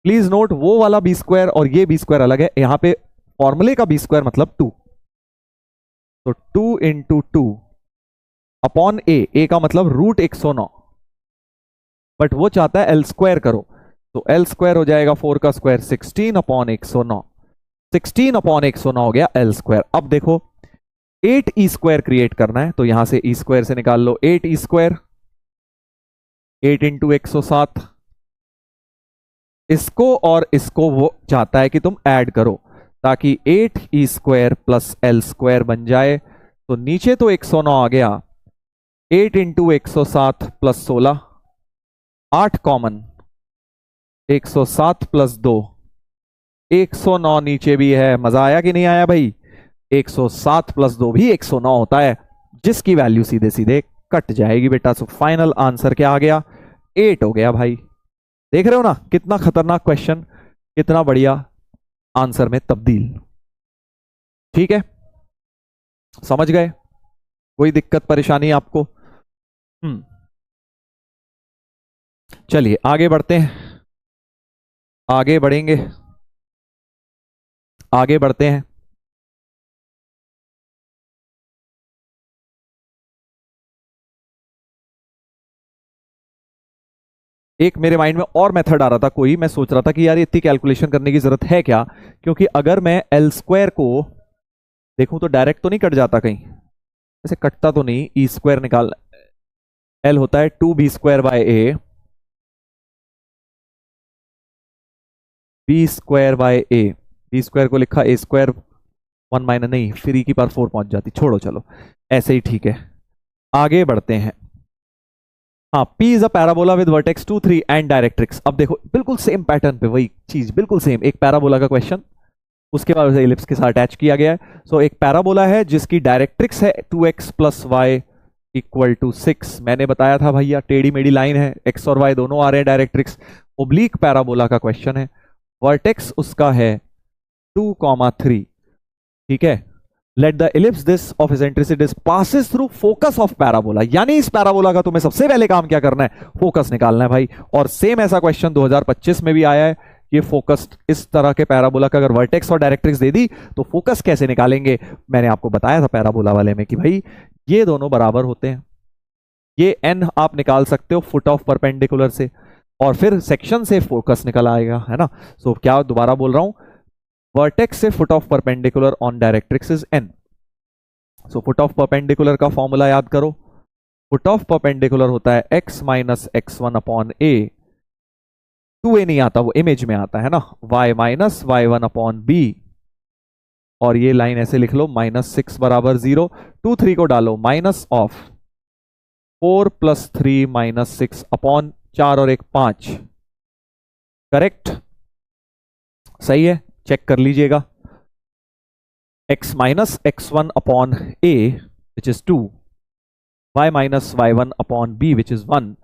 please note वो वाला बी स्क्वायर और ये बी स्क्वायर अलग है, यहां पे फॉर्मूले का बी स्क्वायर मतलब 2। तो 2 इंटू 2 अपॉन ए का मतलब रूट 109, बट वो चाहता है एल स्क्वायर करो, तो एल स्क्वायर हो जाएगा 4 का स्क्वायर 16 अपॉन 109। 16 अपॉन 109 हो गया एल स्क्वायर। अब देखो 8 ई स्क्वायर क्रिएट करना है, तो यहां से ई स्क्वायर से निकाल लो 8 ई स्क्वायर, 8 इंटू 107। इसको और इसको वो चाहता है कि तुम ऐड करो, ताकि 8 ई स्क्वायर प्लस एल स्क्वायर बन जाए। तो नीचे तो 109 आ गया, 8 इंटू 107 प्लस 16, 8 कॉमन, 107 प्लस 2, 109 नीचे भी है। मजा आया कि नहीं आया भाई? 107 प्लस 2 भी 109 होता है, जिसकी वैल्यू सीधे सीधे कट जाएगी बेटा। सो फाइनल आंसर क्या आ गया? 8 हो गया भाई। देख रहे हो ना कितना खतरनाक क्वेश्चन, कितना बढ़िया आंसर में तब्दील। ठीक है, समझ गए? कोई दिक्कत परेशानी आपको? चलिए आगे बढ़ते हैं, आगे बढ़ेंगे, आगे बढ़ते हैं। एक मेरे माइंड में और मेथड आ रहा था कोई, मैं सोच रहा था कि यार इतनी कैलकुलेशन करने की जरूरत है क्या, क्योंकि अगर मैं एल स्क्वायर को देखूं तो डायरेक्ट तो नहीं कट जाता कहीं, ऐसे कटता तो नहीं। ई स्क्वायर निकाल, एल होता है 2b square by a, b square by a, b square को लिखा ए स्क्वायर 1 माइनस, नहीं फिर ई की पावर 4 पहुंच जाती, छोड़ो चलो ऐसे ही ठीक है। आगे बढ़ते हैं। हाँ, P is a parabola with vertex 2 3 and directrix. अब देखो बिल्कुल सेम पैटर्न पे वही चीज, बिल्कुल सेम, एक पैराबोला का क्वेश्चन, उसके बाद उसे इलिप्स के साथ अटैच किया गया है। सो एक पैराबोला है जिसकी डायरेक्ट्रिक्स है 2x plus Y equal to 6। मैंने बताया था भैया टेढ़ी मेढ़ी लाइन है, x और y दोनों आ रहे हैं डायरेक्ट्रिक्स। ओब्लिक पैराबोला का क्वेश्चन है, वर्टेक्स उसका है 2,3। ठीक है, let the ellipse this of eccentricity passes through focus of parabola, यानी इस पैराबोला का तुम्हें सबसे पहले काम क्या करना है? फोकस निकालना है भाई। और सेम ऐसा क्वेश्चन 2025 में भी आया है, ये फोकस इस तरह के पैराबोला का अगर वर्टेक्स और डायरेक्ट्रिक्स दे दी तो फोकस कैसे निकालेंगे? मैंने आपको बताया था पैराबोला वाले में कि भाई ये दोनों बराबर होते हैं, ये n आप निकाल सकते हो फुट ऑफ परपेंडिकुलर से, और फिर सेक्शन से फोकस निकल आएगा, है ना। सो क्या दोबारा बोल रहा हूं, वर्टेक्स से foot of perpendicular on directrix is n। So foot of perpendicular का फॉर्मूला याद करो, फुट ऑफ परपेंडिकुलर होता है x माइनस x1 अपॉन ए, 2a नहीं आता वो इमेज में आता है ना, y minus y1 upon B, और ये लाइन ऐसे लिख लो -6 बराबर 0, 2 3 को डालो minus of 4 plus 3 minus 6 upon 4 और 1 5। करेक्ट, सही है, चेक कर लीजिएगा। x minus x1 upon a which is 2, y minus y1 upon b which is 1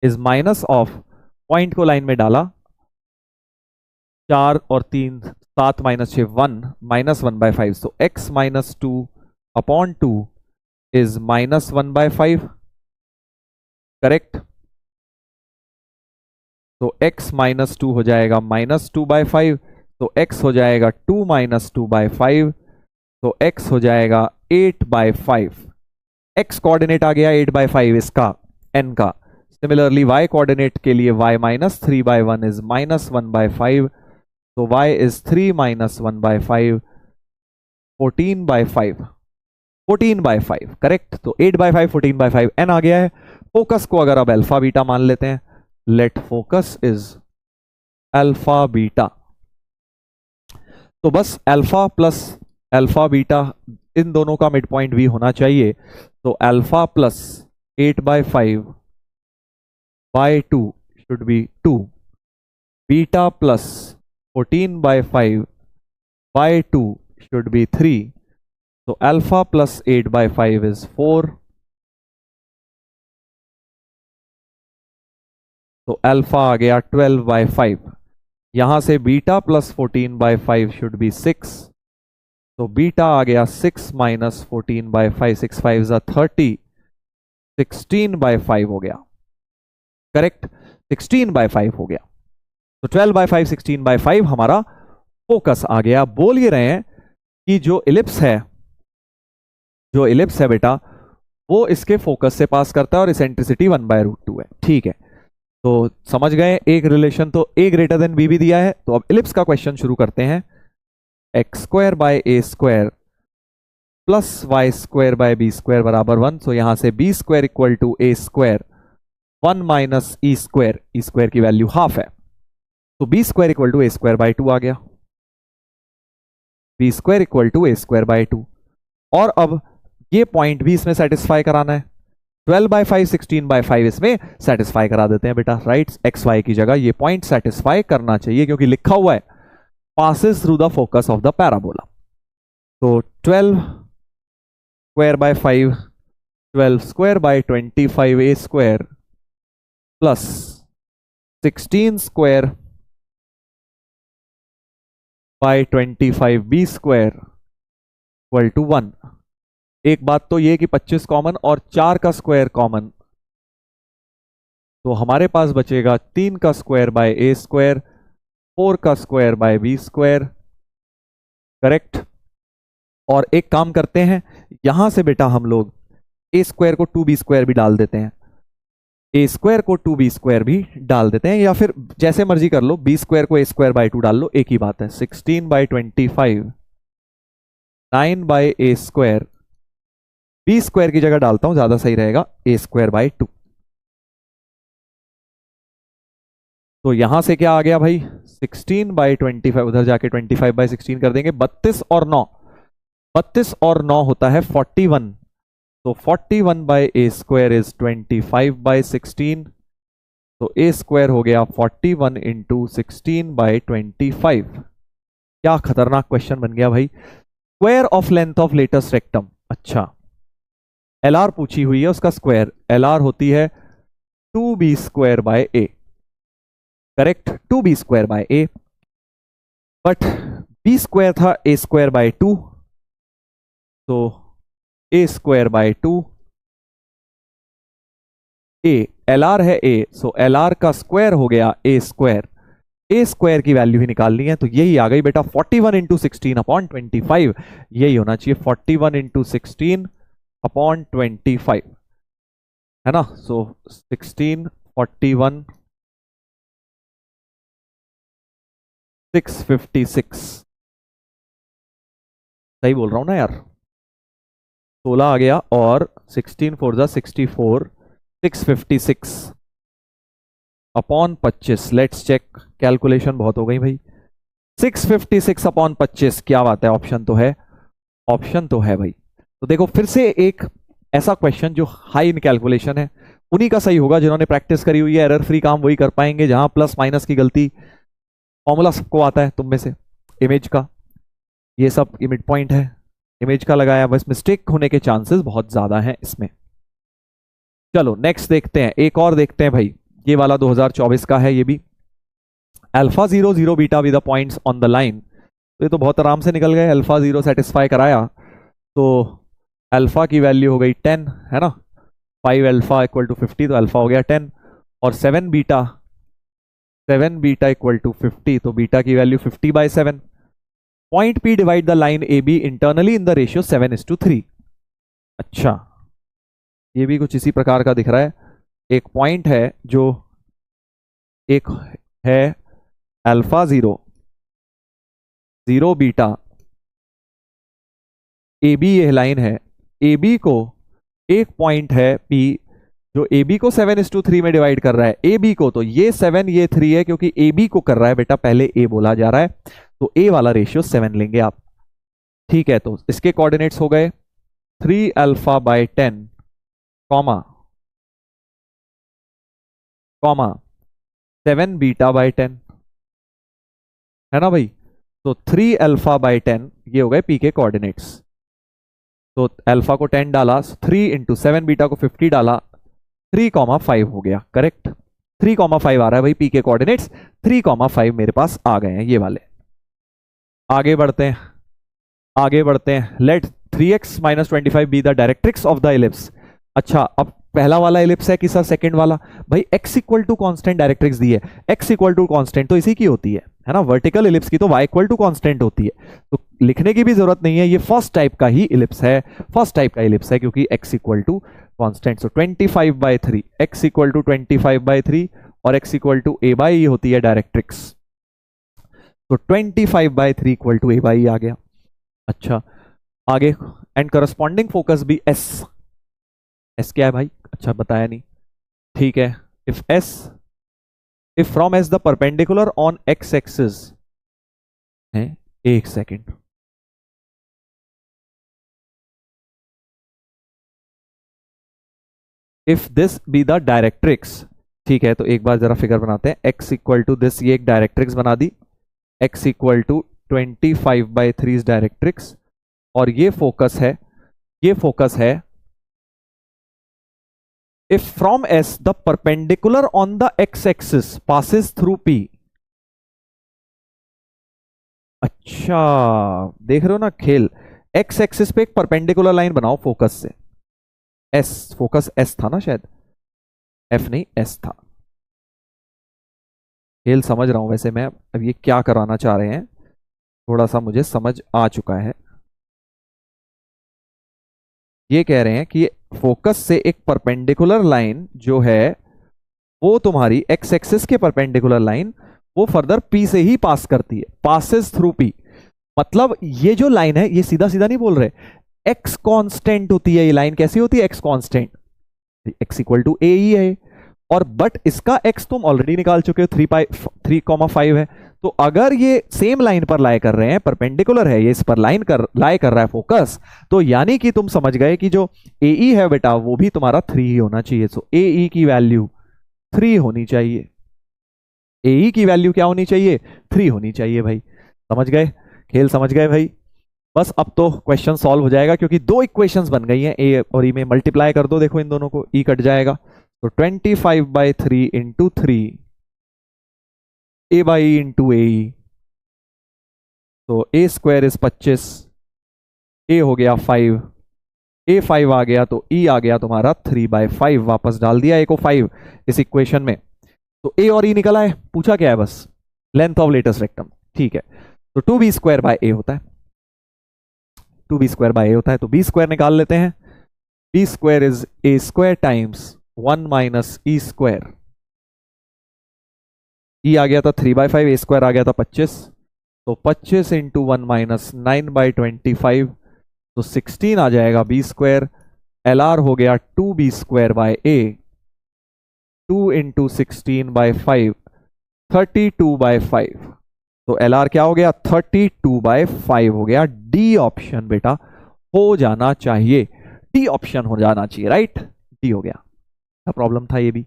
is minus of, point को लाइन में डाला, 4 और 3 7 minus 6 1 minus 1/5। So x minus 2 upon 2 is minus 1/5। Correct, तो x माइनस 2 हो जाएगा minus 2/5, तो x हो जाएगा 2 माइनस 2/5, तो x हो जाएगा 8/5। x कोऑर्डिनेट आ गया 8/5 इसका, n का। सिमिलरली y कोऑर्डिनेट के लिए y माइनस 3/1 इज माइनस 1/5, तो y इज 3 माइनस 1/5, 14/5, 14/5। करेक्ट, तो 8/5 14/5 n आ गया है। फोकस को अगर अब अल्फा बीटा मान लेते हैं, let focus is alpha beta, तो बस अल्फा प्लस अल्फा बीटा इन दोनों का मिड पॉइंट भी होना चाहिए। तो alpha plus 8/5 by 2 should be 2, beta plus 14/5 by 2 should be 3, तो अल्फा प्लस 8/5 इज 4, तो अल्फा आ गया 12/5। यहां से बीटा प्लस 14/5 शुड बी 6। तो बीटा आ गया 6 माइनस 14/5, 6 5 30, 16/5 हो गया। करेक्ट, 16/5 हो गया। तो 12/5, 16/5 हमारा फोकस आ गया। बोल ये रहे हैं कि जो इलिप्स है, जो इलिप्स है बेटा, वो इसके फोकस से पास करता है और इसेंट्रिसिटी 1/√2 है। ठीक है, तो समझ गए एक रिलेशन। तो ए ग्रेटर देन बी भी दिया है। तो अब इलिप्स का क्वेश्चन शुरू करते हैं। x² / a² plus y² / b² बराबर 1। सो यहां से b² equal to a², 1 minus e², e² की वैल्यू हाफ है। तो b² इक्वल टू a²/2 आ गया, b² इक्वल टू a²/2। और अब ये पॉइंट भी इसमें सेटिस्फाई कराना है। 12/5, 16/5 इसमें सेटिस्फाई करा देते हैं बेटा, राइट। एक्स वाई की जगह ये पॉइंट सेटिस्फाई करना चाहिए, क्योंकि लिखा हुआ है passes through the focus of the parabola. तो 12² / 5, 12² / 25 प्लस 16² / 25 इक्वल टू 1। एक बात तो ये कि 25 कॉमन और 4 का स्क्वायर कॉमन, तो हमारे पास बचेगा 3 का स्क्वायर बाय a², 4 का स्क्वायर बाय b²। करेक्ट। और एक काम करते हैं, यहां से बेटा हम लोग a² को 2b² भी डाल देते हैं, a² को 2b² भी डाल देते हैं, या फिर जैसे मर्जी कर लो, b² को a²/2 डाल लो, एक ही बात है। 16/25, 9/a², b² की जगह डालता हूं, ज्यादा सही रहेगा, a²/2। तो यहां से क्या आ गया भाई, 16/25, उधर जाके 25/16 कर देंगे। 32 और 9, 32 और 9 होता है 41। तो 41/a² इज 25/16। तो a² हो गया 41 इंटू 16/25। क्या खतरनाक क्वेश्चन बन गया भाई। Square of length of latus rectum. अच्छा, LR पूछी हुई है, उसका स्क्वायर LR होती है 2b²/a। Correct, 2b²/a, but b² था a²/2, तो a²/2 a, LR है a, सो LR का स्क्वायर हो गया a²। a² की वैल्यू ही निकालनी है, तो यही आ गई बेटा 41 इंटू 16/25। यही होना चाहिए 41 इंटू 16/25, है ना। सो 16, 41, 656। सही बोल रहा हूं ना यार, 16 आ गया और 16 4 जा 64, 656/25। लेट्स चेक, कैलकुलेशन बहुत हो गई भाई। 656/25, क्या बात है, ऑप्शन तो है, ऑप्शन तो है भाई। तो देखो फिर से एक ऐसा क्वेश्चन जो हाई इन कैलकुलेशन है, उन्हीं का सही होगा जिन्होंने प्रैक्टिस करी हुई है। एरर फ्री काम वही कर पाएंगे, जहां प्लस माइनस की गलती, फॉर्मूला सबको आता है तुम में से, इमेज का, ये सब मिड पॉइंट है, इमेज का लगाया, बस मिस्टेक होने के चांसेस बहुत ज्यादा हैं इसमें। चलो नेक्स्ट देखते हैं, एक और देखते हैं भाई, ये वाला 2024 का है ये भी। Alpha 0 0 beta with the points on the line. तो ये तो बहुत आराम से निकल गए, अल्फा 0 सेटिस्फाई कराया, तो अल्फा की वैल्यू हो गई 10, है ना। 5 अल्फा इक्वल टू 50, तो अल्फा हो गया 10, और 7 बीटा इक्वल टू 50, तो बीटा की value 50/7। Point P divide the line AB internally in the ratio 7:3। अच्छा, ये भी कुछ इसी प्रकार का दिख रहा है। एक पॉइंट है जो एक है अल्फा 0 0 बीटा, AB ये लाइन है, AB को एक पॉइंट है P जो AB को 7:3 में डिवाइड कर रहा है। AB को, तो ये 7 ये 3 है, क्योंकि AB को कर रहा है बेटा, पहले A बोला जा रहा है, तो A वाला रेशियो 7 लेंगे आप। ठीक है, तो इसके कोऑर्डिनेट्स हो गए 3 अल्फा/10 कॉमा 7 बीटा/10, है ना भाई। तो 3 अल्फा/10 ये हो गए P के कोऑर्डिनेट्स। तो अल्फा को 10 डाला, 3 इंटू 7 बीटा को 50 डाला, 3, 5 हो गया। करेक्ट, 3,5 आ रहा है भाई, पी के कोऑर्डिनेट्स 3,5 मेरे पास आ गए हैं ये वाले। आगे बढ़ते हैं, आगे बढ़ते हैं। Let 3x - 25 be the directrix of the ellipse. अच्छा, अब पहला वाला इलिप्स है कि सर सेकंड वाला? भाई x equal to constant directrix दी है, x इक्वल टू कॉन्स्टेंट तो इसी की होती है ना, वर्टिकल इलिप्स की तो y इक्वल टू कॉन्स्टेंट होती है, तो लिखने की भी जरूरत नहीं है, ये फर्स्ट टाइप का ही इलिप्स है, फर्स्ट टाइप का इलिप्स है क्योंकि x equal to constant. So 25/3, x equal to 25/3 और x equal to a by e होती है डायरेक्ट्रिक्स, तो 25/3 equal to a by e आ गया। अच्छा आगे, एंड करस्पॉन्डिंग फोकस भी s, s क्या है भाई? अच्छा बताया नहीं, ठीक है। If from s the perpendicular on x axis है, एक second, if this B the directrix, ठीक है, तो एक बार जरा फिगर बनाते हैं। x इक्वल टू दिस, ये एक डायरेक्ट्रिक्स बना दी, x इक्वल टू 25/3 डायरेक्ट्रिक्स, और ये फोकस है, ये फोकस है। If from s the perpendicular on the x axis passes through p। अच्छा देख रहे हो ना खेल, x एक्सिस पे एक परपेंडिकुलर लाइन बनाओ फोकस से, s, फोकस s था ना शायद, f नहीं s था। खेल समझ रहा हूं वैसे मैं, अब ये क्या कराना चाह रहे हैं थोड़ा सा मुझे समझ आ चुका है। ये कह रहे हैं कि फोकस से एक परपेंडिकुलर लाइन जो है वो तुम्हारी x एक्सिस के परपेंडिकुलर लाइन, वो फर्दर p से ही पास करती है, पासेस थ्रू p। मतलब ये जो लाइन है ये सीधा सीधा नहीं बोल रहे, x कांस्टेंट होती है ये लाइन। कैसी होती है? x constant, x equal to a ही है, और बट इसका x तुम ऑलरेडी निकाल चुके हो, 3,5 है। तो अगर ये सेम लाइन पर लाई कर रहे हैं, परपेंडिकुलर है ये, इस पर लाई कर रहा है फोकस, तो यानी कि तुम समझ गए कि जो AE है बेटा वो भी तुम्हारा 3 ही होना चाहिए। सो AE की वैल्यू 3 होनी चाहिए, AE की वैल्यू क्या होनी चाहिए? 3 होनी चाहिए भाई। समझ गए खेल, समझ गए भाई? बस अब तो क्वेश्चन सॉल्व हो जाएगा क्योंकि दो इक्वेशंस बन गई हैं, ए और ई में मल्टीप्लाई कर दो, देखो इन दोनों को, ई कट जाएगा, तो 25/3 इंटू 3 ए बाई इंटू ए, तो ए स्क्वायर इज 25, ए हो गया 5, ए 5 आ गया, तो ई आ गया तुम्हारा 3/5, वापस डाल दिया ए को 5 इस इक्वेशन में, तो ए और ई निकला है। पूछा क्या है? बस लेंथ ऑफ लेटेस्ट रेक्टम, ठीक है। तो 2b² होता है, 2b² होता है, तो b स्क्वायर निकाल लेते हैं। b square is a square times 1 minus e square, e आ गया था 3/5, a स्क्वायर आ गया था 25, तो 25 इंटू 1 माइनस 9/25, तो 16 आ जाएगा b स्क्वायर। LR हो गया 2b²a, 2 इंटू 16/5, 32/5, तो LR क्या हो गया? 32/5 हो गया। डी ऑप्शन बेटा हो जाना चाहिए, डी ऑप्शन हो जाना चाहिए, राइट? डी हो गया, क्या प्रॉब्लम था ये भी?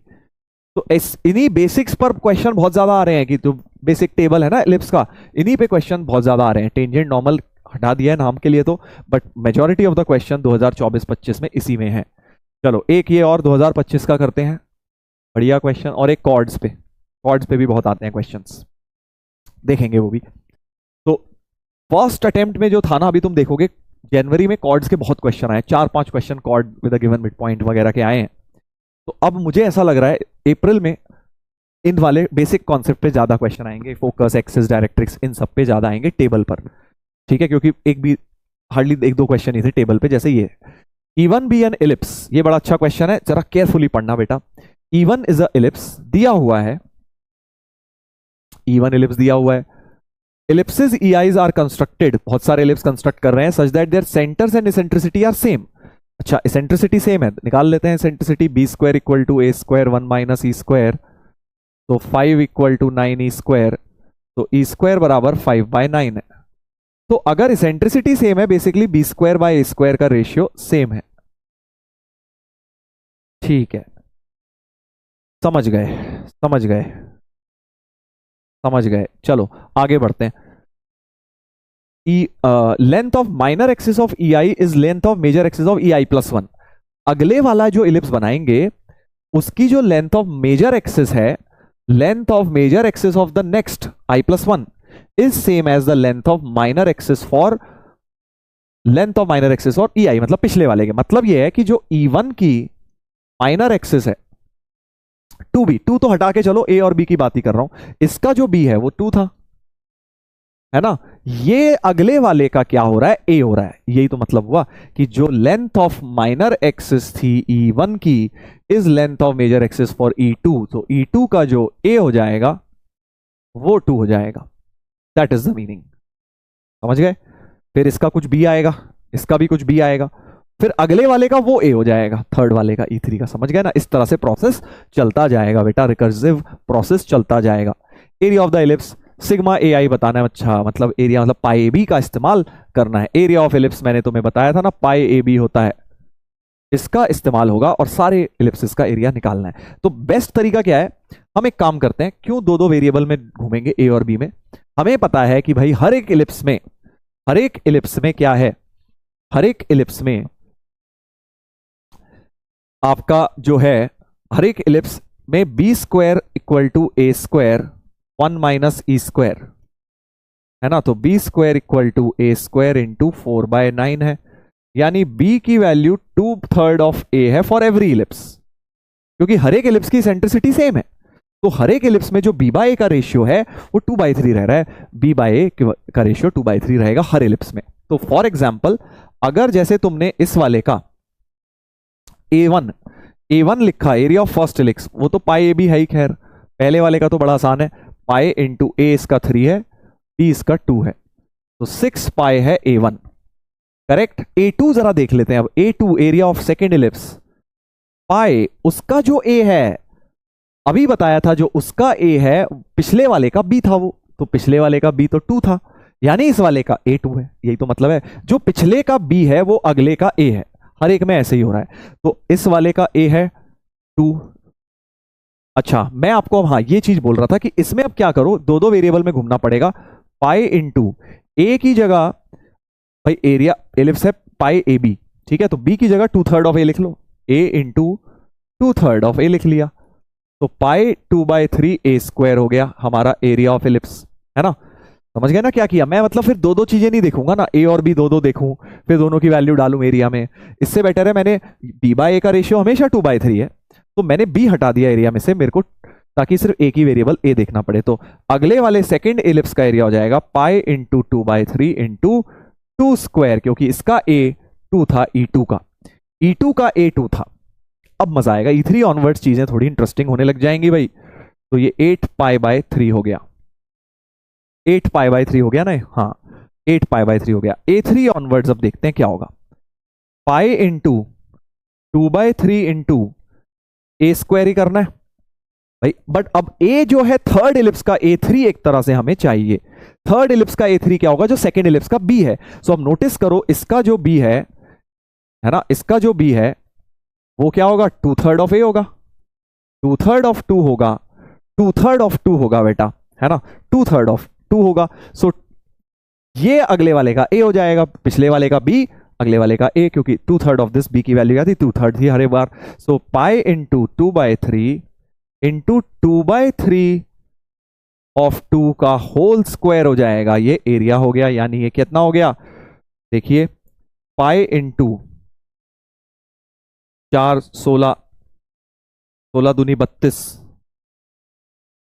तो इन्हीं बेसिक्स पर क्वेश्चन बहुत ज्यादा आ रहे हैं कि जो बेसिक टेबल है ना एलिप्स का, इन्हीं पे क्वेश्चन बहुत ज्यादा आ रहे हैं। टेंजेंट नॉर्मल हटा दिया है नाम के लिए तो, but majority of the question 2024-25 में इसी में है। चलो एक ये और 2025 का करते हैं, बढ़िया क्वेश्चन, और एक कॉर्ड्स पे भी बहुत आते हैं क्वेश्चंस, देखेंगे वो भी। तो फर्स्ट अटेम्प्ट में जो था ना, अभी तुम देखोगे जनवरी में कॉर्ड्स के बहुत क्वेश्चन आए, 4-5 question cord with a given mid point वगैरह के आए हैं। तो अब मुझे ऐसा लग रहा है अप्रैल में इन वाले बेसिक कॉन्सेप्ट पे ज्यादा क्वेश्चन आएंगे, फोकस, एक्सिस, डायरेक्ट्रिक्स, इन सब पे ज्यादा आएंगे टेबल पर, ठीक है? क्योंकि एक भी हार्डली 1-2 क्वेश्चन ही थे टेबल पे, जैसे ये E1 be an ellipse, ये बड़ा अच्छा क्वेश्चन है, जरा केयरफुली पढ़ना बेटा। E1 is a ellipse दिया हुआ है, E1 ellipse दिया हुआ है, ellipses EIs are constructed, बहुत सारे ellipse कंस्ट्रक्ट कर रहे हैं, such that their centers and eccentricity are same। अच्छा eccentricity सेम है, निकाल लेते हैं eccentricity, b square equal to a square 1 minus e square, तो 5 इक्वल टू 9 ई स्क्वायर, तो ई स्क्वायर बराबर 5/9 है। तो अगर इसेंट्रिसिटी सेम है, basically b square by a square का रेशियो सेम है, ठीक है? समझ गए, समझ गए, समझ गए। चलो आगे बढ़ते हैं। Length of minor axis of EI is length of major axis of EI+1। अगले वाला जो इलिप्स बनाएंगे उसकी जो लेंथ ऑफ मेजर एक्सिस है length of major axis of the next i+1 is same as the length of minor axis for length of minor axis और EI, मतलब पिछले वाले के। मतलब ये है कि जो E1 की माइनर एक्सिस है 2B, 2 तो हटा के चलो, A और B की बात ही कर रहा हूं, इसका जो B है वो 2 था, है ना। ये अगले वाले का क्या हो रहा है, A हो रहा है। यही तो मतलब हुआ कि जो लेंथ ऑफ माइनर एक्सिस थी E1 की is length of major axis for E2, तो E2 का जो A हो जाएगा वो 2 हो जाएगा। दैट इज द मीनिंग, समझ गए। फिर इसका कुछ B आएगा, इसका भी कुछ B आएगा, फिर अगले वाले का वो A हो जाएगा, थर्ड वाले का E3 का, समझ गए ना। इस तरह से प्रोसेस चलता जाएगा बेटा, रिकर्सिव प्रोसेस चलता जाएगा। Area of the ellipse sigma AI बताना है। अच्छा, मतलब एरिया मतलब पाई AB का इस्तेमाल करना है। एरिया ऑफ एलिप्स मैंने तुम्हें बताया था ना, पाई AB होता है, इसका इस्तेमाल होगा और सारे एलिप्सिस का एरिया निकालना है। तो बेस्ट तरीका क्या है, हम एक काम करते हैं, क्यों दो दो वेरिएबल में घूमेंगे A और B में। हमें पता है कि भाई हर एक एलिप्स में क्या है, हर एक एलिप्स में आपका जो है, हर एक एलिप्स में B square equal to A square 1 minus E square, है ना। तो B square equal to A square into 4/9 है, यानी B की वैल्यू 2/3 ऑफ A है फॉर एवरी इलिप्स, क्योंकि हर एक इलिप्स की सेंट्रिसिटी सेम है। तो हर एक इलिप्स में जो B/A का रेशियो है वो 2/3 रह रहा है, B/A का रेशियो 2/3 रहेगा हर इलिप्स में। तो फॉर एग्जाम्पल, अगर जैसे तुमने इस वाले का A1 लिखा, एरिया ऑफ फर्स्ट इलिप्स, वो तो पाई AB है ही, खैर पहले वाले का तो बड़ा आसान है, पाई इंटू A इसका 3 है, B इसका 2 है, तो 6 पाई है A1, करेक्ट। A2 जरा देख लेते हैं अब, A2 area of second ellipse, pi उसका जो A है, अभी बताया था जो उसका A है पिछले वाले का B था वो, तो पिछले वाले का B तो 2 था, यानी इस वाले का A2 है। यही तो मतलब है, जो पिछले का B है वो अगले का A है, हर एक में ऐसे ही हो रहा है। तो इस वाले का A है 2। अच्छा, मैं आपको अब हाँ ये चीज बोल रहा था कि इसमें अब क्या करो, दो दो वेरिएबल में घूमना पड़ेगा। पाई इंटू A की जगह, भाई एरिया एलिप्स है पाई AB, ठीक है, तो B की जगह 2/3 ऑफ A लिख लो, A इंटू 2/3 ऑफ A लिख लिया, तो पाई 2/3 A स्क्वायर हो गया हमारा एरिया ऑफ एलिप्स, है ना। समझ गए ना क्या किया मैं, मतलब फिर दो दो चीजें नहीं देखूंगा ना, A और B दो दो देखूं, फिर दोनों की वैल्यू डालूं एरिया में। इससे बेटर है मैंने B/A का रेशियो हमेशा 2/3 है, तो मैंने B हटा दिया एरिया में से मेरे को, ताकि सिर्फ एक ही वेरिएबल A देखना पड़े। तो अगले वाले सेकेंड एलिप्स का एरिया हो जाएगा पाई इंटू 2/3 इंटू 2 स्क्वायर, क्योंकि इसका A 2 था, E2 का A 2 था। अब मजा आएगा, E3 ऑनवर्ड्स चीजें थोड़ी इंटरेस्टिंग होने लग जाएंगी भाई। तो ये 8π/3 हो गया, 8π/3 हो गया ना, हाँ 8π/3 हो गया। A3 ऑनवर्ड्स अब देखते हैं क्या होगा, pi into 2/3 into A square ही करना है भाई। बट अब A जो है थर्ड इलिप्स का A3 एक तरह से हमें चाहिए, थर्ड इलिप्स का A3 क्या होगा, जो सेकेंड इलिप्स का B है। सो अब नोटिस करो, इसका जो B है ना, इसका जो B है वो क्या होगा, 2/3 ऑफ A होगा, 2/3 ऑफ 2 होगा, 2/3 ऑफ 2 होगा बेटा, है ना, 2/3 ऑफ 2 होगा। सो ये अगले वाले का A हो जाएगा, पिछले वाले का B, अगले वाले का A, क्योंकि 2/3 ऑफ दिस B की वैल्यू क्या थी, 2/3 थी हर एक बार। सो पाई इंटू 2/3 इंटू 2/3 ऑफ 2 का होल स्क्वायर हो जाएगा, ये एरिया हो गया। यानी ये कितना हो गया, देखिए पाई इंटू 4 16 16 दूनी 32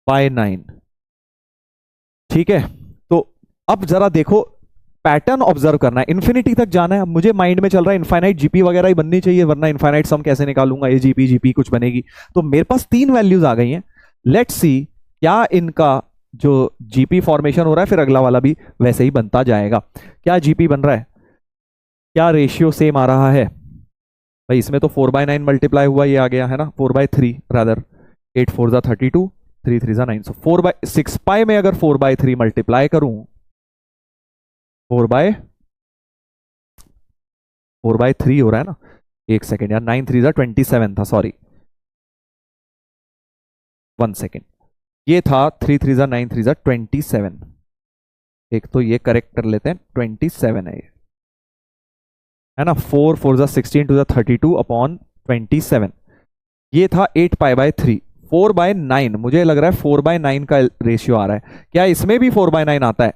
बाय 9, ठीक है। तो अब जरा देखो, पैटर्न ऑब्जर्व करना है, इन्फिनिटी तक जाना है। अब मुझे माइंड में चल रहा है इनफाइनाइट जीपी वगैरह ही बननी चाहिए, वरना इनफाइनाइट सम कैसे निकालूंगा, ये जीपी जीपी कुछ बनेगी। तो मेरे पास 3 वैल्यूज आ गई हैं, लेट्स सी क्या इनका जो जीपी फॉर्मेशन हो रहा है, फिर अगला वाला भी वैसे ही बनता जाएगा। क्या जीपी बन रहा है, क्या रेशियो सेम आ रहा है भाई, इसमें तो 4/9 मल्टीप्लाई हुआ, ये आ गया है ना 4/3 रादर, 8 4 जा 32, 3 3 जा 9, सो 4/6 पाई में अगर 4/3 मल्टीप्लाई करूं, 4/3 हो रहा है ना, एक सेकेंड यार, 9 3 जा 27 था, सॉरी 1 सेकेंड, ये था 3 3 जा 9 3 जा 27, एक तो ये करेक्ट कर लेते हैं, 27 है ये, है ना, 4 4 जा 16 2 जा 32 अपॉन 27, ये था 8π/3, 4/9, मुझे लग रहा है 4/9 का रेशियो आ रहा है। क्या इसमें भी 4/9 आता है?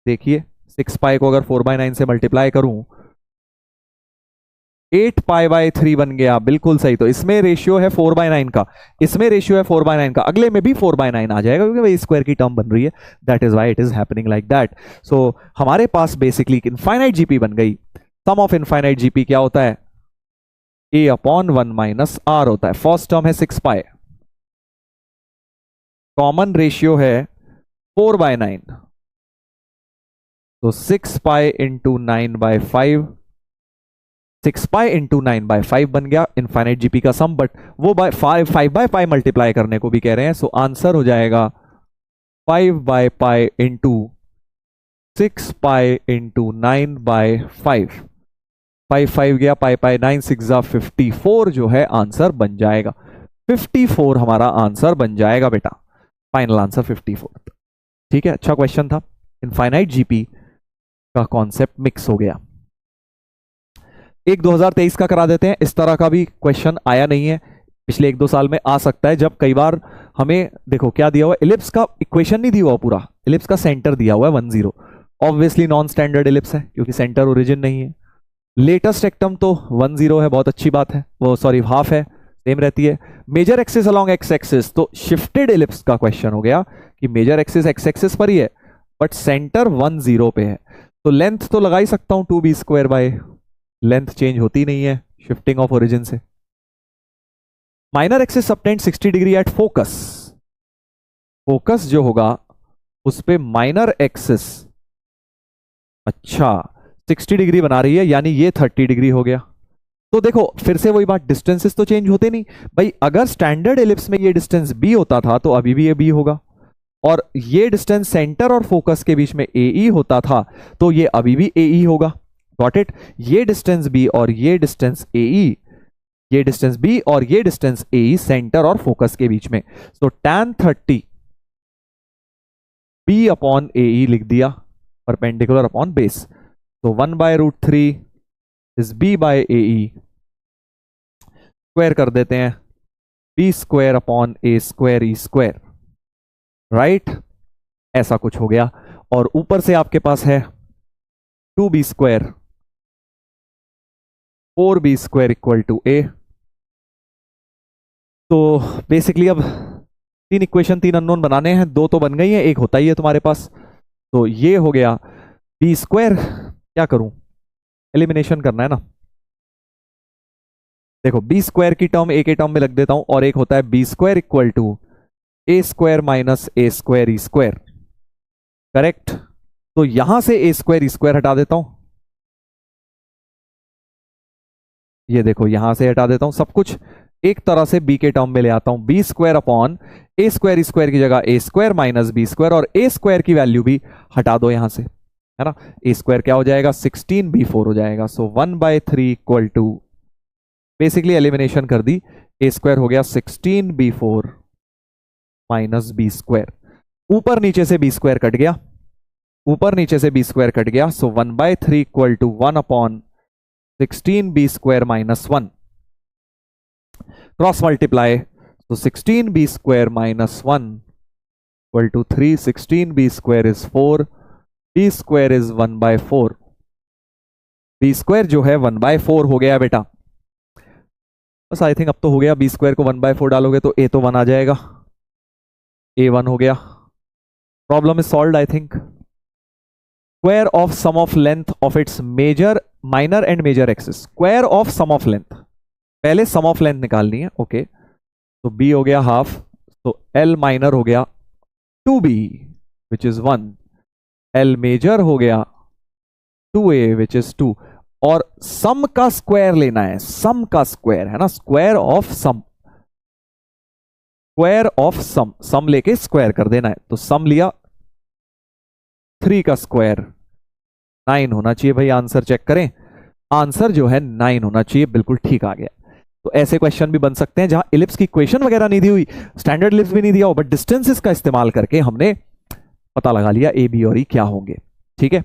देखिए 6 पाई को अगर 4/9 से मल्टीप्लाई करूं 8π/3 बन गया, बिल्कुल सही। तो इसमें रेशियो है 4/9 का, इसमें रेशियो है 4/9 का, अगले में भी 4/9 आ जाएगा क्योंकि वही स्क्वायर की टर्म बन रही है। That is why it is happening like that. So हमारे पास बेसिकली इनफाइनाइट जीपी बन गई। सम ऑफ इनफाइनाइट जीपी क्या होता है? a/1 - r होता है। फर्स्ट टर्म है 6 पाई, कॉमन रेशियो है 4/9, तो 6 पाई इंटू 9/5, 6 पाई इंटू 9/5 बन गया इनफाइनाइट जीपी का सम। बट वो 5/5 मल्टीप्लाई करने को भी कह रहे हैं। सो आंसर हो जाएगा 5/π इंटू 6 पाई इंटू 9/5। 5 गया, पाई 9 6 54 जो है आंसर बन जाएगा। 54 हमारा आंसर बन जाएगा बेटा, फाइनल आंसर 54। ठीक है, अच्छा क्वेश्चन था। इनफाइनाइट जीपी का कॉन्सेप्ट मिक्स हो गया। एक 2023 का करा देते हैं। इस तरह का भी क्वेश्चन आया नहीं है, पिछले 1-2 साल में आ सकता है। जब कई बार हमें देखो क्या दिया हुआ है, इलिप्स का इक्वेशन नहीं दिया हुआ पूरा, इलिप्स का सेंटर दिया हुआ है 1 0। ऑब्वियसली नॉन स्टैंडर्ड इलिप्स है क्योंकि सेंटर ओरिजिन नहीं है। लेटेस्ट एक्टम तो 1 0 है, बहुत अच्छी बात है। वो सॉरी हाफ है, सेम रहती है। Major axis along x axis, तो शिफ्टेड इलिप्स का क्वेश्चन हो गया कि मेजर एक्सिस एक्स एक्सिस पर ही है बट सेंटर 1 0 पे है। तो लेंथ तो लगा ही सकता हूं 2b² बाय, लेंथ चेंज होती नहीं है शिफ्टिंग ऑफ ओरिजिन से। Minor axis subtend 60 degree at focus, focus जो होगा उस पे माइनर एक्सिस अच्छा 60 डिग्री बना रही है, यानी ये 30 डिग्री हो गया। तो देखो फिर से वही बात, डिस्टेंसेस तो चेंज होते नहीं भाई। अगर स्टैंडर्ड एलिप्स में ये डिस्टेंस b होता था तो अभी भी ये b होगा, और ये डिस्टेंस सेंटर और फोकस के बीच में AE होता था तो ये अभी भी AE होगा। Got it? ये डिस्टेंस b और ये डिस्टेंस AE, ये डिस्टेंस b और ये डिस्टेंस AE सेंटर और फोकस के बीच में। तो tan 30 b/AE लिख दिया, परपेंडिकुलर अपॉन बेस। तो 1/√3 इज b/AE, स्क्वायर कर देते हैं b²/a²e², राइट? ऐसा कुछ हो गया। और ऊपर से आपके पास है 2b², 4b² equal to a। तो बेसिकली अब 3 इक्वेशन 3 अननोन बनाने हैं, 2 तो बन गई हैं, एक होता ही है तुम्हारे पास। तो ये हो गया b², क्या करूं, एलिमिनेशन करना है ना। देखो b² की टर्म a के टर्म में लग देता हूं, और एक होता है b² equal to a² minus a²e², correct? तो यहां से a²e² हटा देता हूं, ये देखो यहां से हटा देता हूं, सब कुछ एक तरह से b के टर्म में ले आता हूं। b² अपॉन a²e² की जगह a² माइनस b², और a² की वैल्यू भी हटा दो यहां से, है ना। a² क्या हो जाएगा, 16b4 हो जाएगा। सो 1/3 इक्वल टू, बेसिकली एलिमिनेशन कर दी, a² हो गया 16b4 माइनस b²। ऊपर नीचे से b² कट गया, ऊपर नीचे से b² कट गया। So 1/3 equal to 1/16b² minus 1, cross multiply. तो 16b² minus 1 equal to 3, 16b² is 4, b² is 1/4, b² जो है 1/4 हो गया बेटा। बस आई थिंक अब तो हो गया, b² को 1/4 डालोगे तो a तो 1 आ जाएगा, a1 हो गया। Problem is solved I think. Square of sum of length of its major minor and major axis, square of sum of length, पहले सम ऑफ लेंथ निकालनी है। ओके, तो b हो गया हाफ, तो l माइनर हो गया 2b which is 1, l major हो गया 2a विच इज 2, और सम का स्क्वायर लेना है, सम का स्क्वायर है ना, square of sum, square of sum, sum लेके स्क्वायर कर देना है। तो सम लिया 3 का स्क्वायर 9 होना चाहिए भाई, आंसर चेक करें, आंसर जो है 9 होना चाहिए, बिल्कुल ठीक आ गया। तो ऐसे क्वेश्चन भी बन सकते हैं जहां इलिप्स की इक्वेशन वगैरह नहीं दी हुई, स्टैंडर्ड इलिप्स भी नहीं दिया हो, बट डिस्टेंसेस का इस्तेमाल करके हमने पता लगा लिया ए बी और ई क्या होंगे। ठीक है,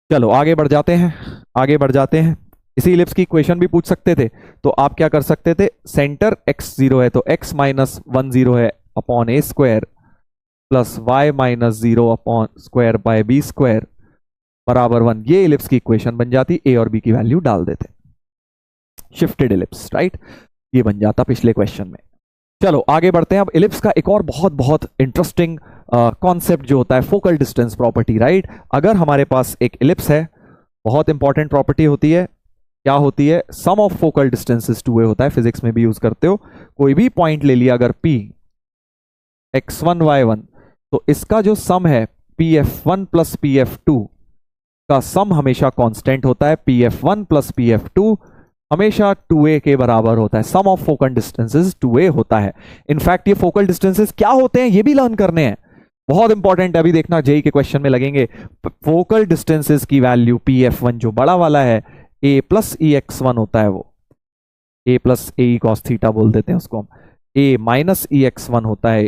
चलो आगे बढ़ जाते हैं, आगे बढ़ जाते हैं। इसी इलिप्स की इक्वेशन भी पूछ सकते थे, तो आप क्या कर सकते थे, सेंटर x0 है तो x माइनस 1 0 है upon a square plus y minus 0 upon square by b square बराबर 1। ये इलिप्स की इक्वेशन बन जाती, ए और बी की वैल्यू डाल देते, शिफ्टेड इलिप्स, राइट, ये बन जाता पिछले क्वेश्चन में। चलो आगे बढ़ते हैं। अब इलिप्स का एक और बहुत बहुत इंटरेस्टिंग कॉन्सेप्ट जो होता है फोकल डिस्टेंस प्रॉपर्टी, राइट। अगर हमारे पास एक इलिप्स है, बहुत इंपॉर्टेंट प्रॉपर्टी होती है, क्या होती है, सम ऑफ फोकल डिस्टेंसेस 2a होता है, फिजिक्स में भी यूज करते हो। कोई भी पॉइंट ले लिया अगर p x1 y1, तो इसका जो सम है pf1 प्लस pf2 का सम हमेशा कांस्टेंट होता है, pf1 प्लस pf2 हमेशा 2a के बराबर होता है। सम ऑफ फोकल डिस्टेंसेस 2a होता है। इनफैक्ट ये फोकल डिस्टेंसेस क्या होते हैं ये भी लर्न करने हैं, बहुत इंपॉर्टेंट है, अभी देखना जेई के क्वेश्चन में लगेंगे। फोकल डिस्टेंसेस की वैल्यू pf1 जो बड़ा वाला है a plus E x one होता है, वो a plus A cos theta बोल देते हैं उसको हम, a minus E x one होता है।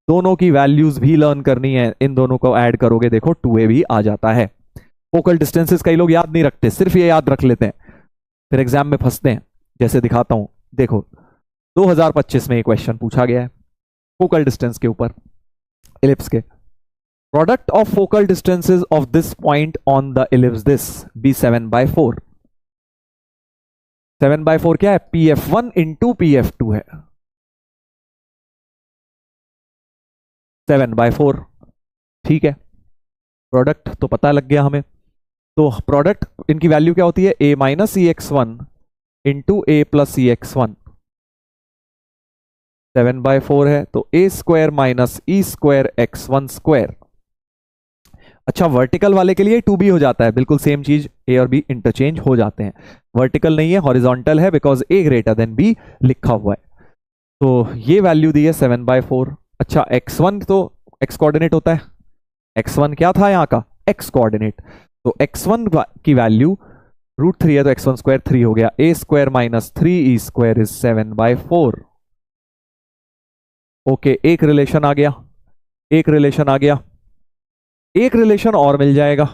दोनों की वैल्यूज भी लर्न करनी है, इन दोनों को ऐड करोगे देखो 2a भी आ जाता है। फोकल डिस्टेंसेस कई लोग याद नहीं रखते, सिर्फ ये याद रख लेते हैं, फिर एग्जाम में फंसते हैं। जैसे दिखाता हूं, देखो 2025 में एक क्वेश्चन पूछा गया है फोकल डिस्टेंस के ऊपर, इलिप्स के। Product of focal distances of this point on the ellipse this be 7/4। 7/4 क्या है, pf1 इंटू pf2 है, 7/4, ठीक है। प्रोडक्ट तो पता लग गया हमें, तो प्रोडक्ट इनकी वैल्यू क्या होती है, a minus E x one into A plus E x one, 7/4 है तो a square minus e square x one square. अच्छा वर्टिकल वाले के लिए 2b हो जाता है, बिल्कुल सेम चीज, a और b इंटरचेंज हो जाते हैं। वर्टिकल नहीं है, हॉरिजॉन्टल है, because a greater than b लिखा हुआ है। तो ये वैल्यू दी है 7/4। अच्छा x1 तो x कोऑर्डिनेट होता है, x1 क्या था यहाँ का, x कोऑर्डिनेट, तो x1 की वैल्यू √3 है तो x1 स्क्वायर 3 हो गया, a square minus 3e square is 7/4। Okay, एक रिलेशन आ गया, एक रिलेशन आ गया, एक रिलेशन और मिल जाएगा,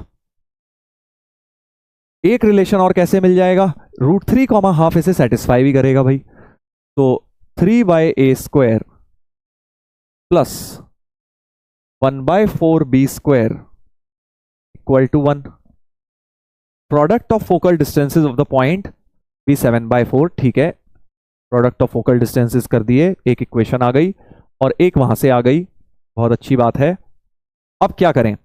एक रिलेशन और कैसे मिल जाएगा, √3 कॉमा हाफ इसे सेटिस्फाई भी करेगा भाई, तो 3/a square plus 1/4b square equal to 1। Product of focal distances of the point भी 7/4, ठीक है। प्रोडक्ट ऑफ फोकल डिस्टेंसेस कर दिए, एक इक्वेशन आ गई और एक वहां से आ गई, बहुत अच्छी बात है। अब क्या करें,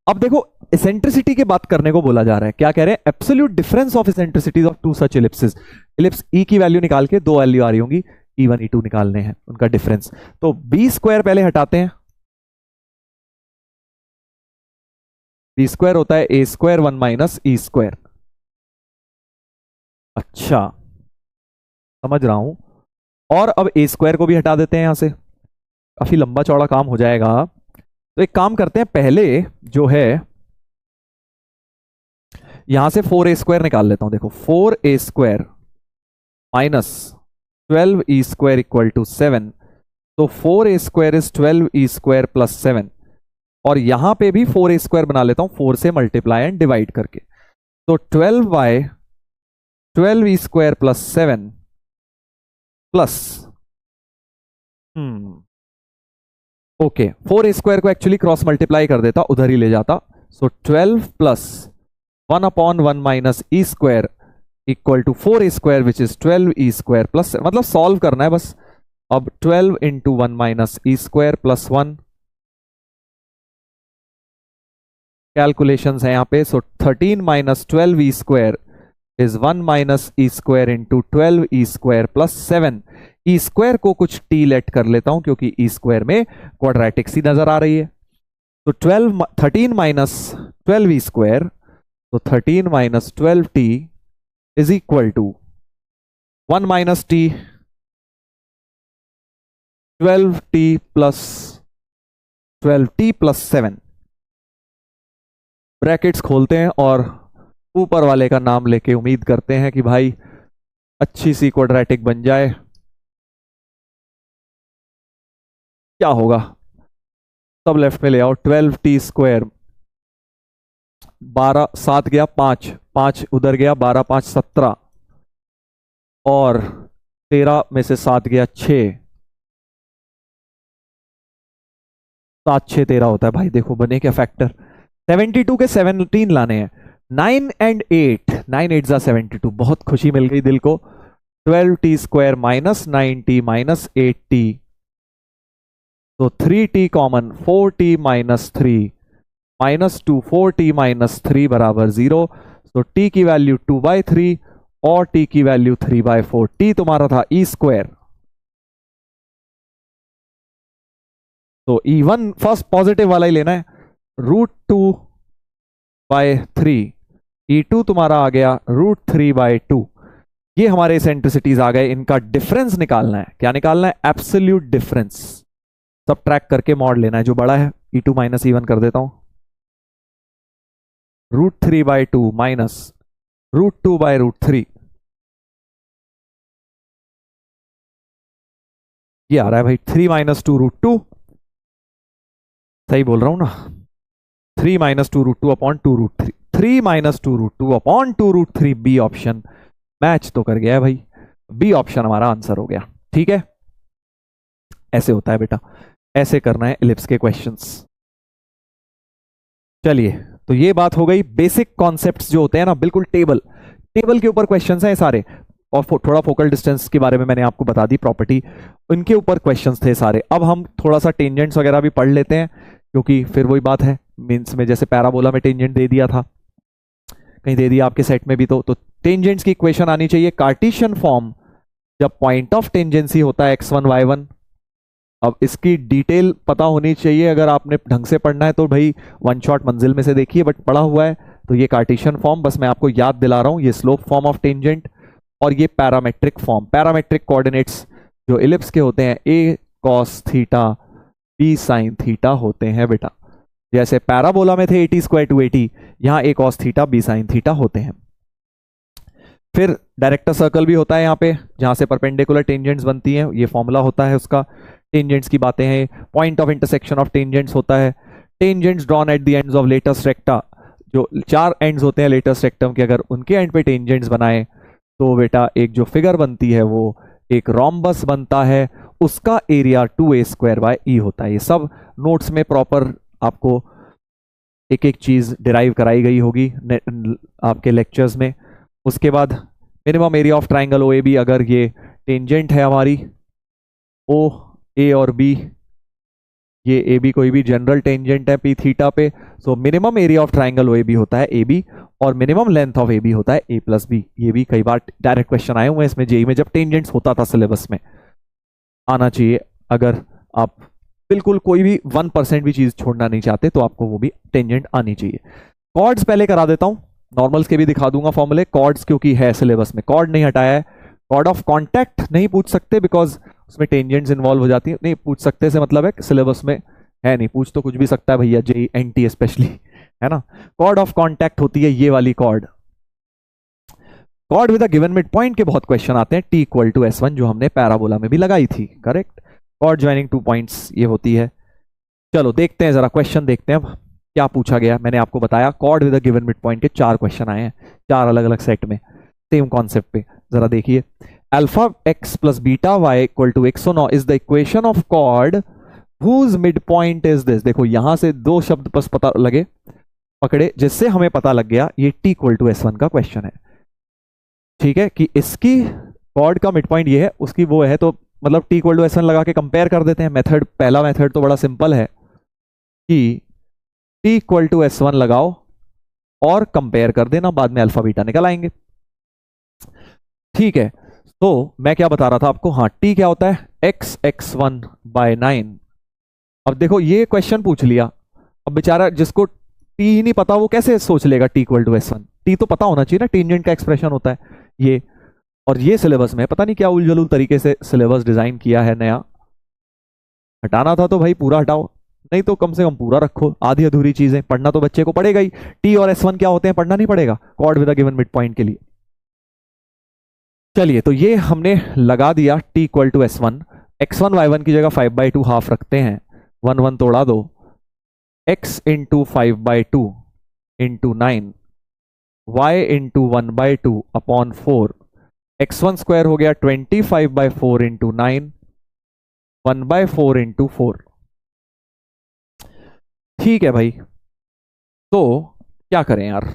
अब देखो एसेंट्रिसिटी की बात करने को बोला जा रहा है, क्या कह रहे हैं, absolute difference of eccentricities of two such ellipses. Ellipse e की वैल्यू निकाल के दो वैल्यू आ रही होंगी, E1 E2 निकालने हैं उनका डिफरेंस, तो बी स्क्वायर पहले हटाते हैं, बी स्क्वायर होता है ए स्क्वायर 1 माइनस ई स्क्वायर। अच्छा समझ रहा हूं, और अब ए स्क्वायर को भी हटा देते हैं यहां से, काफी लंबा चौड़ा काम हो जाएगा। तो एक काम करते हैं, पहले जो है यहां से 4a स्क्वायर निकाल लेता हूं, देखो 4a square minus 12e square equal to 7, तो 4a square is 12e square plus 7, और यहां पे भी 4a स्क्वायर बना लेता हूं 4 से मल्टीप्लाई एंड डिवाइड करके, तो 12/12e square plus 7 plus okay 4a square को एक्चुअली क्रॉस मल्टीप्लाई कर देता, उधर ही ले जाता, so 12 plus 1/1 minus e square equal to 4a square which is 12e square plus, मतलब सॉल्व करना है बस। अब 12 into 1 minus e square plus 1, calculations है यहाँ पे, so 13 minus 12e square is 1 minus e square into 12e square plus 7। E square को कुछ टी लेट कर लेता हूं क्योंकि ई स्क्वायर में क्वाड्रेटिक सी नजर आ रही है, तो 13 माइनस 12e स्क्वायर, तो 13 minus 12t is equal to 1 minus t 12t plus 12t plus 7, brackets खोलते हैं और ऊपर वाले का नाम लेके उम्मीद करते हैं कि भाई अच्छी सी क्वाड्रेटिक बन जाए। क्या होगा, सब लेफ्ट में ले आओ, 12t स्क्वायर 12 7 गया 5 5 उधर गया 12 5 17 और 13 में से 7 गया 6 7 6 13 होता है भाई। देखो बने क्या फैक्टर। 72 के 17 लाने हैं। 9 एंड 8 9 8 जा 72। बहुत खुशी मिल गई दिल को। 12t square minus 9t minus 8t, तो 3t common 4t minus 3 minus 2 4t minus 3 बराबर 0। तो t की वैल्यू 2/3 और t की वैल्यू 3/4। t तुम्हारा था e स्क्वायर। तो E1 फर्स्ट पॉजिटिव वाला ही लेना है। √2/3। E2 तुम्हारा आ गया √3/2। ये हमारे एसेंट्रिसिटीज आ गए। इनका डिफरेंस निकालना है। क्या निकालना है? Absolute difference. सब ट्रैक करके मॉड लेना है जो बड़ा है। E2 माइनस E1 कर देता हूं। √3/2 माइनस √2/√3। ये आ रहा है भाई 3 माइनस 2 √2। सही बोल रहा हूं ना? 3 minus 2 √2 upon 2 √3। 3 minus 2 √2 upon 2 √3। B option match तो कर गया है भाई। बी ऑप्शन हमारा आंसर हो गया। ठीक है, ऐसे होता है बेटा, ऐसे करना है इलिप्स के क्वेश्चंस। चलिए, तो ये बात हो गई बेसिक कॉन्सेप्ट्स जो होते हैं ना, बिल्कुल टेबल टेबल के ऊपर क्वेश्चंस हैं सारे। और थोड़ा फोकल डिस्टेंस के बारे में मैंने आपको बता दी, प्रॉपर्टी, उनके ऊपर क्वेश्चंस थे सारे। अब हम थोड़ा सा टेंजेंट्स वगैरह भी पढ़ लेते हैं, क्योंकि फिर वही बात है, मीन्स में जैसे पैराबोला में टेंजेंट दे दिया था, कहीं दे दिया आपके सेट में भी, तो टेंजेंट्स की इक्वेशन आनी चाहिए कार्टेशियन फॉर्म जब पॉइंट ऑफ टेंजेंसी होता है x1 y1। अब इसकी डिटेल पता होनी चाहिए, अगर आपने ढंग से पढ़ना है तो भाई वन शॉट मंजिल में से देखिए, बट पढ़ा हुआ है तो ये कार्टेशियन फॉर्म, बस मैं आपको याद दिला रहा हूं। ये स्लोप फॉर्म ऑफ टेंजेंट, और ये पैरामेट्रिक फॉर्म। पैरामेट्रिक कोऑर्डिनेट्स जो इलिप्स के होते हैं a cos theta b sin theta होते हैं बेटा। जैसे पैराबोला में थे 80 स्क्वायर टू 80, यहां a cos theta b sin theta होते हैं। फिर डायरेक्टर सर्कल भी होता है यहाँ पे, जहां से परपेंडिकुलर टेंजेंट्स बनती हैं, ये फॉर्मूला होता है उसका। टेंजेंट्स की बातें हैं। Point of intersection of tangents होता है। Tangents drawn at the ends of latest रेक्टा, जो 4 एंड्स होते हैं लेटेस्ट रेक्टम के, अगर उनके एंड पे टेंजेंट्स बनाए तो बेटा एक जो फिगर बनती है वो एक रोम्बस बनता है, उसका एरिया 2a² होता है। ये सब नोट्स में प्रॉपर आपको एक एक चीज डिराइव कराई गई होगी आपके लेक्चर्स में। उसके बाद minimum area of triangle o a b, अगर ये टेंजेंट है हमारी ओ ए और बी, ये ए बी कोई भी जनरल टेंजेंट है पी थीटा पे, so minimum area of triangle o a b होता है ए बी, और minimum length of a b होता है ए प्लस बी। ये भी कई बार डायरेक्ट क्वेश्चन आए हुए हैं इसमें जेई में, जब टेंजेंट्स होता था सिलेबस में, आना चाहिए। अगर आप बिल्कुल कोई भी 1% भी चीज छोड़ना नहीं चाहते तो आपको वो भी टेंजेंट आनी चाहिए। कॉर्ड्स पहले करा देता हूं, नॉर्मल्स के भी दिखा दूंगा फॉर्मूले। कॉर्ड्स क्योंकि है सिलेबस में, कॉर्ड नहीं हटाया है। कॉर्ड ऑफ कॉन्टैक्ट नहीं पूछ सकते बिकॉज उसमें टेंजेंट्स इन्वॉल्व हो जाती है, नहीं पूछ सकते से मतलब है सिलेबस में है नहीं, पूछ तो कुछ भी सकता है भैया, जेई एनटी स्पेशली, है ना। कॉर्ड ऑफ कॉन्टैक्ट होती है ये वाली chord. Chord with a given mid point के बहुत क्वेश्चन आते हैं, t = s1 जो हमने पैराबोला में भी लगाई थी, करेक्ट। कॉर्ड ज्वाइनिंग 2 पॉइंट्स ये होती है। चलो देखते हैं जरा क्वेश्चन, देखते हैं अब क्या पूछा गया। मैंने आपको बताया cord with a given mid point के 4 क्वेश्चन आए हैं, 4 अलग अलग सेट में, सेम कॉन्सेप्ट पे। जरा देखिए, alpha x plus beta y = x09 is the equation of chord whose mid point is this. देखो यहां से 2 शब्द बस पता लगे, पकड़े, जिससे हमें पता लग गया ये t = s1 का क्वेश्चन है। ठीक है, कि इसकी कॉर्ड का मिड पॉइंट ये है, उसकी वो है, तो मतलब t = s1 लगा के कंपेयर कर देते हैं। मेथड, पहला मेथड तो बड़ा सिंपल है कि t = s1 लगाओ और कंपेयर कर देना, बाद में अल्फा बीटा निकल आएंगे। ठीक है, तो मैं क्या बता रहा था आपको, हाँ t क्या होता है, x(1/9). अब देखो ये क्वेश्चन पूछ लिया, अब बेचारा जिसको t ही नहीं पता वो कैसे सोच लेगा t = s1। t तो पता होना चाहिए ना, टेंजेंट का एक्सप्रेशन होता है ये, और ये सिलेबस में पता नहीं क्या उलझुल तरीके से सिलेबस डिजाइन किया है नया। हटाना था तो भाई पूरा हटाओ, नहीं तो कम से कम पूरा रखो। आधी अधूरी चीजें पढ़ना तो बच्चे को पड़ेगा ही। t और s1 क्या होते हैं पढ़ना नहीं पड़ेगा cord with a given mid point के लिए। चलिए, तो ये हमने लगा दिया t = s1। x1 y1 की जगह 5/2 हाफ रखते हैं, 1 1 तोड़ा दो, x × 5/2 into 9 y into 1/2 upon 4 x1 square हो गया 25/4 इंटू 9 1/4 इंटू 4। ठीक है भाई, तो क्या करें यार,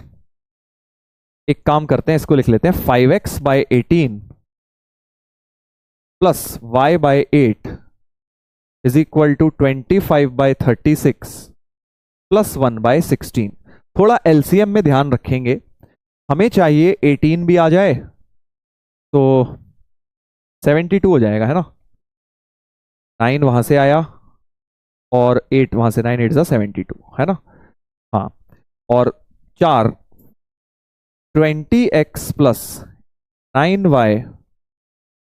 एक काम करते हैं, इसको लिख लेते हैं 5x/18 plus y/8 is equal to 25/36 plus 1/16। थोड़ा एलसीएम में ध्यान रखेंगे, हमें चाहिए 18 भी आ जाए तो 72 हो जाएगा, है ना। 9 वहां से आया और 8 वहां से, 9 8 72, है ना। हाँ, और 4 20x plus 9y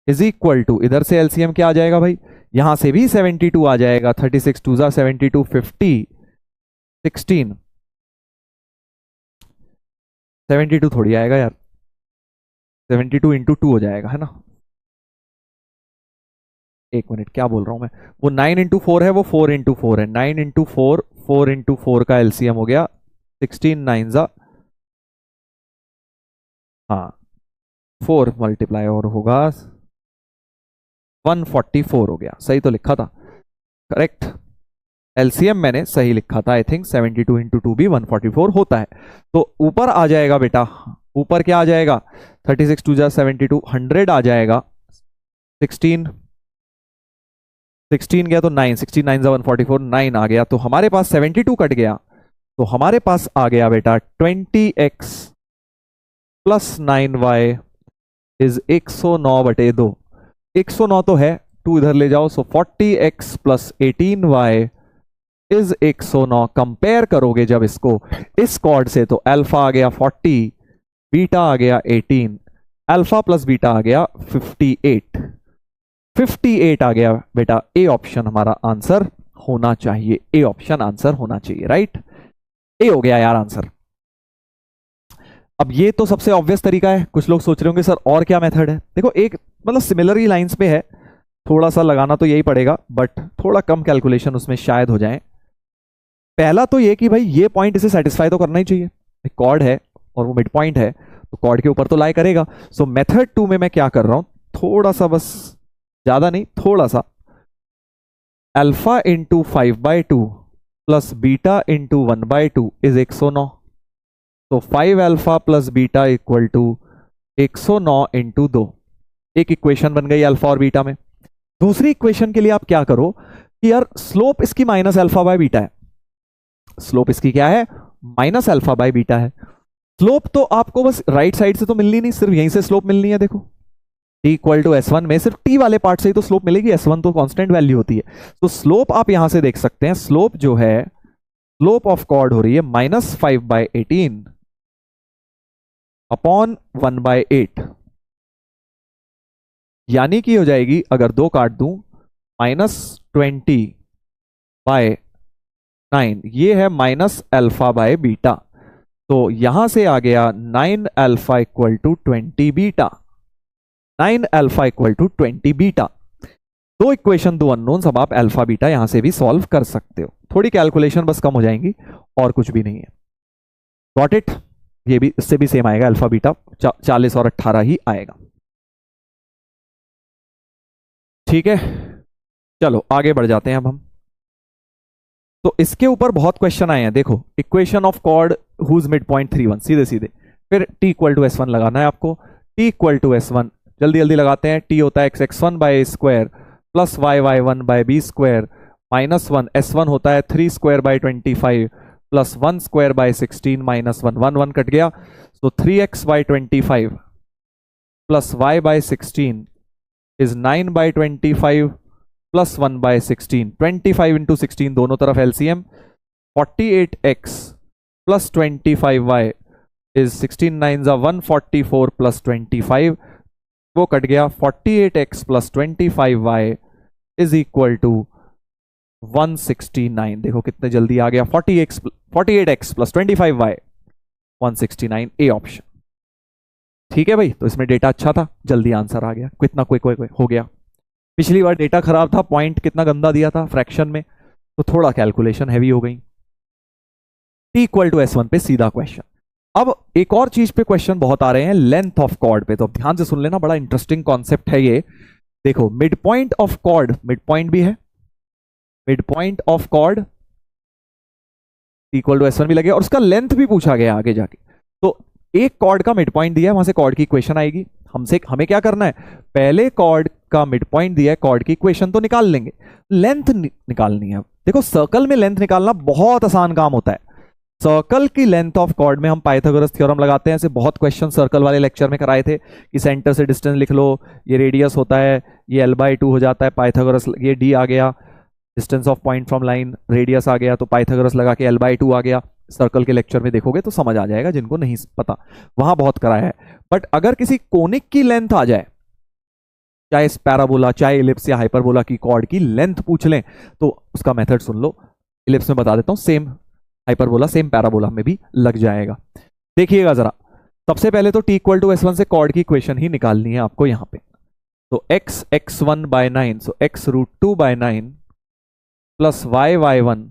is equal to, इधर से एलसीएम क्या आ जाएगा भाई, यहां से भी 72 आ जाएगा, 36 2 72 50 16 72 थोड़ी आएगा यार, 72 इंटू 2 हो जाएगा, है ना। एक मिनट, क्या बोल रहा हूं मैं, वो 9 इंटू 4 है, वो 4 इंटू 4 है, 9 इंटू 4 4 इंटू 4 का एलसीएम हो गया 16 9 जा, हाँ 4 मल्टीप्लाई और होगा 144 हो गया, सही तो लिखा था, करेक्ट। एलसीएम मैंने सही लिखा था, आई थिंक 72 इंटू 2 भी 144 होता है। तो ऊपर आ जाएगा बेटा, ऊपर क्या आ जाएगा, 36 2 72 100 आ जाएगा, 16 16 गया तो 9 16 9 144 9 आ गया, तो हमारे पास 72 कट गया, तो हमारे पास आ गया बेटा 20x प्लस 9y इज 109/2। 109 तो है, 2 इधर ले जाओ, सो 40x plus 18y is 109। Compare करोगे जब इसको इस कॉर्ड से, तो अल्फा आ गया 40, बीटा आ गया 18, अल्फा प्लस बीटा आ गया 58 58 आ गया बेटा। ए ऑप्शन हमारा आंसर होना चाहिए, ए ऑप्शन आंसर होना चाहिए, राइट। ए हो गया यार आंसर। अब ये तो सबसे ऑब्वियस तरीका है, कुछ लोग सोच रहे होंगे सर और क्या मेथड है। देखो एक मतलब सिमिलर ही लाइंस पे है, थोड़ा सा लगाना तो यही पड़ेगा, बट थोड़ा कम कैलकुलेशन उसमें शायद हो जाए। पहला तो ये कि भाई ये पॉइंट इसे सेटिस्फाई तो करना ही चाहिए, कॉर्ड है और वो मिड पॉइंट है, तो कॉर्ड के ऊपर तो लाई करेगा। सो मेथड 2 में मैं क्या कर रहा हूं, थोड़ा सा, बस ज्यादा नहीं, थोड़ा सा, alpha into 5/2 plus beta into 1/2 is 109। तो 5 alpha plus beta equal to 109 into 2। एक इक्वेशन बन गई अल्फा और बीटा में। दूसरी इक्वेशन के लिए आप क्या करो कि यार स्लोप इसकी माइनस अल्फा बाय बीटा है, स्लोप इसकी क्या है, माइनस अल्फा बाय बीटा है। स्लोप तो आपको बस राइट साइड से तो मिलनी नहीं, सिर्फ यहीं से स्लोप मिलनी है। देखो t इक्वल टू S1 में सिर्फ t वाले पार्ट से ही तो स्लोप मिलेगी, S1 तो कांस्टेंट वैल्यू होती है। तो स्लोप आप यहां से देख सकते हैं, स्लोप जो है, स्लोप ऑफ कॉर्ड हो रही है -5/18 अपॉन 1/8, यानी कि हो जाएगी, अगर 2 काट दूं, -20/9, ये है माइनस अल्फा बाय बीटा। तो यहां से आ गया 9 alpha equal to 20 beta, 9 alpha equal to 20 beta. दो इक्वेशन, दो अननोन्स, अब आप अल्फा बीटा यहां से भी सॉल्व कर सकते हो। थोड़ी कैलकुलेशन बस कम हो जाएंगी और कुछ भी नहीं है। Got it. ये भी, इससे भी सेम आएगा, अल्फा बीटा 40 और 18 ही आएगा। ठीक है, चलो आगे बढ़ जाते हैं अब हम। तो इसके ऊपर बहुत क्वेश्चन आए हैं। देखो, equation of chord whose mid point 31, सीधे सीधे। फिर t इक्वल टू S1 लगाना है आपको, t इक्वल टू S1 जल्दी जल्दी लगाते हैं। t होता है x(1) by a square plus y(1) by b square minus 1, S1 होता है 3 square by 25 plus 1 square by 16 minus 1, 1 1 cut गया, तो 3x by 25 plus y by 16 is 9 by 25 plus 1 by 16, 25 into 16 दोनों तरफ LCM, 48x plus 25y is 16 9 144 plus 25, वो cut गया, 48x plus 25y is equal to 169। देखो कितने जल्दी आ गया, 48x plus 25y 169, A option. ठीक है भाई, तो इसमें डेटा अच्छा था, जल्दी आंसर आ गया, कितना क्विक हो गया। पिछली बार डेटा खराब था, पॉइंट कितना गंदा दिया था फ्रैक्शन में, तो थोड़ा कैलकुलेशन हैवी हो गई। T=S1 पे सीधा क्वेश्चन। अब एक और चीज पे क्वेश्चन बहुत आ रहे हैं, लेंथ ऑफ कॉर्ड पे, तो ध्यान से सुन लेना, बड़ा इंटरेस्टिंग कॉन्सेप्ट है ये। देखो mid point of chord, mid point भी है, mid point of cord T=S1 भी लगे, और उसका लेंथ भी पूछा गया आगे जाके। तो एक कॉर्ड का मिड पॉइंट दिया है, वहां से कॉर्ड की इक्वेशन आएगी। हमें क्या करना है, पहले कॉर्ड का मिड पॉइंट दिया है, कॉर्ड की इक्वेशन तो निकाल लेंगे, लेंथ निकालनी है। देखो सर्कल में लेंथ निकालना बहुत आसान काम होता है। सर्कल की लेंथ ऑफ कॉर्ड में हम पाइथागोरस थ्योरम लगाते हैं। ऐसे बहुत क्वेश्चन सर्कल वाले लेक्चर में कराए थे कि सेंटर से डिस्टेंस लिख लो, ये रेडियस होता है, ये L/2 हो जाता है, पाइथागोरस ये D आ गया, distance of point from line, radius आ गया, तो पाइथागोरस लगा के L/2 आ गया। सर्कल के लेक्चर में देखोगे तो समझ आ जाएगा, जिनको नहीं पता वहां बहुत कराया है। बट अगर किसी कोनिक की लेंथ आ जाए, चाहे पैराबोला चाहे इलिप्स या हाइपरबोला की कॉर्ड की लेंथ पूछ लें, तो उसका मेथड सुन लो। इलिप्स में बता देता हूं, सेम हाइपरबोला सेम पैराबोला में भी लग जाएगा। देखिएगा जरा, सबसे पहले तो T=S1 से कॉर्ड की इक्वेशन ही निकालनी है आपको यहां पे। तो x x1/9, so x √2/9 plus y1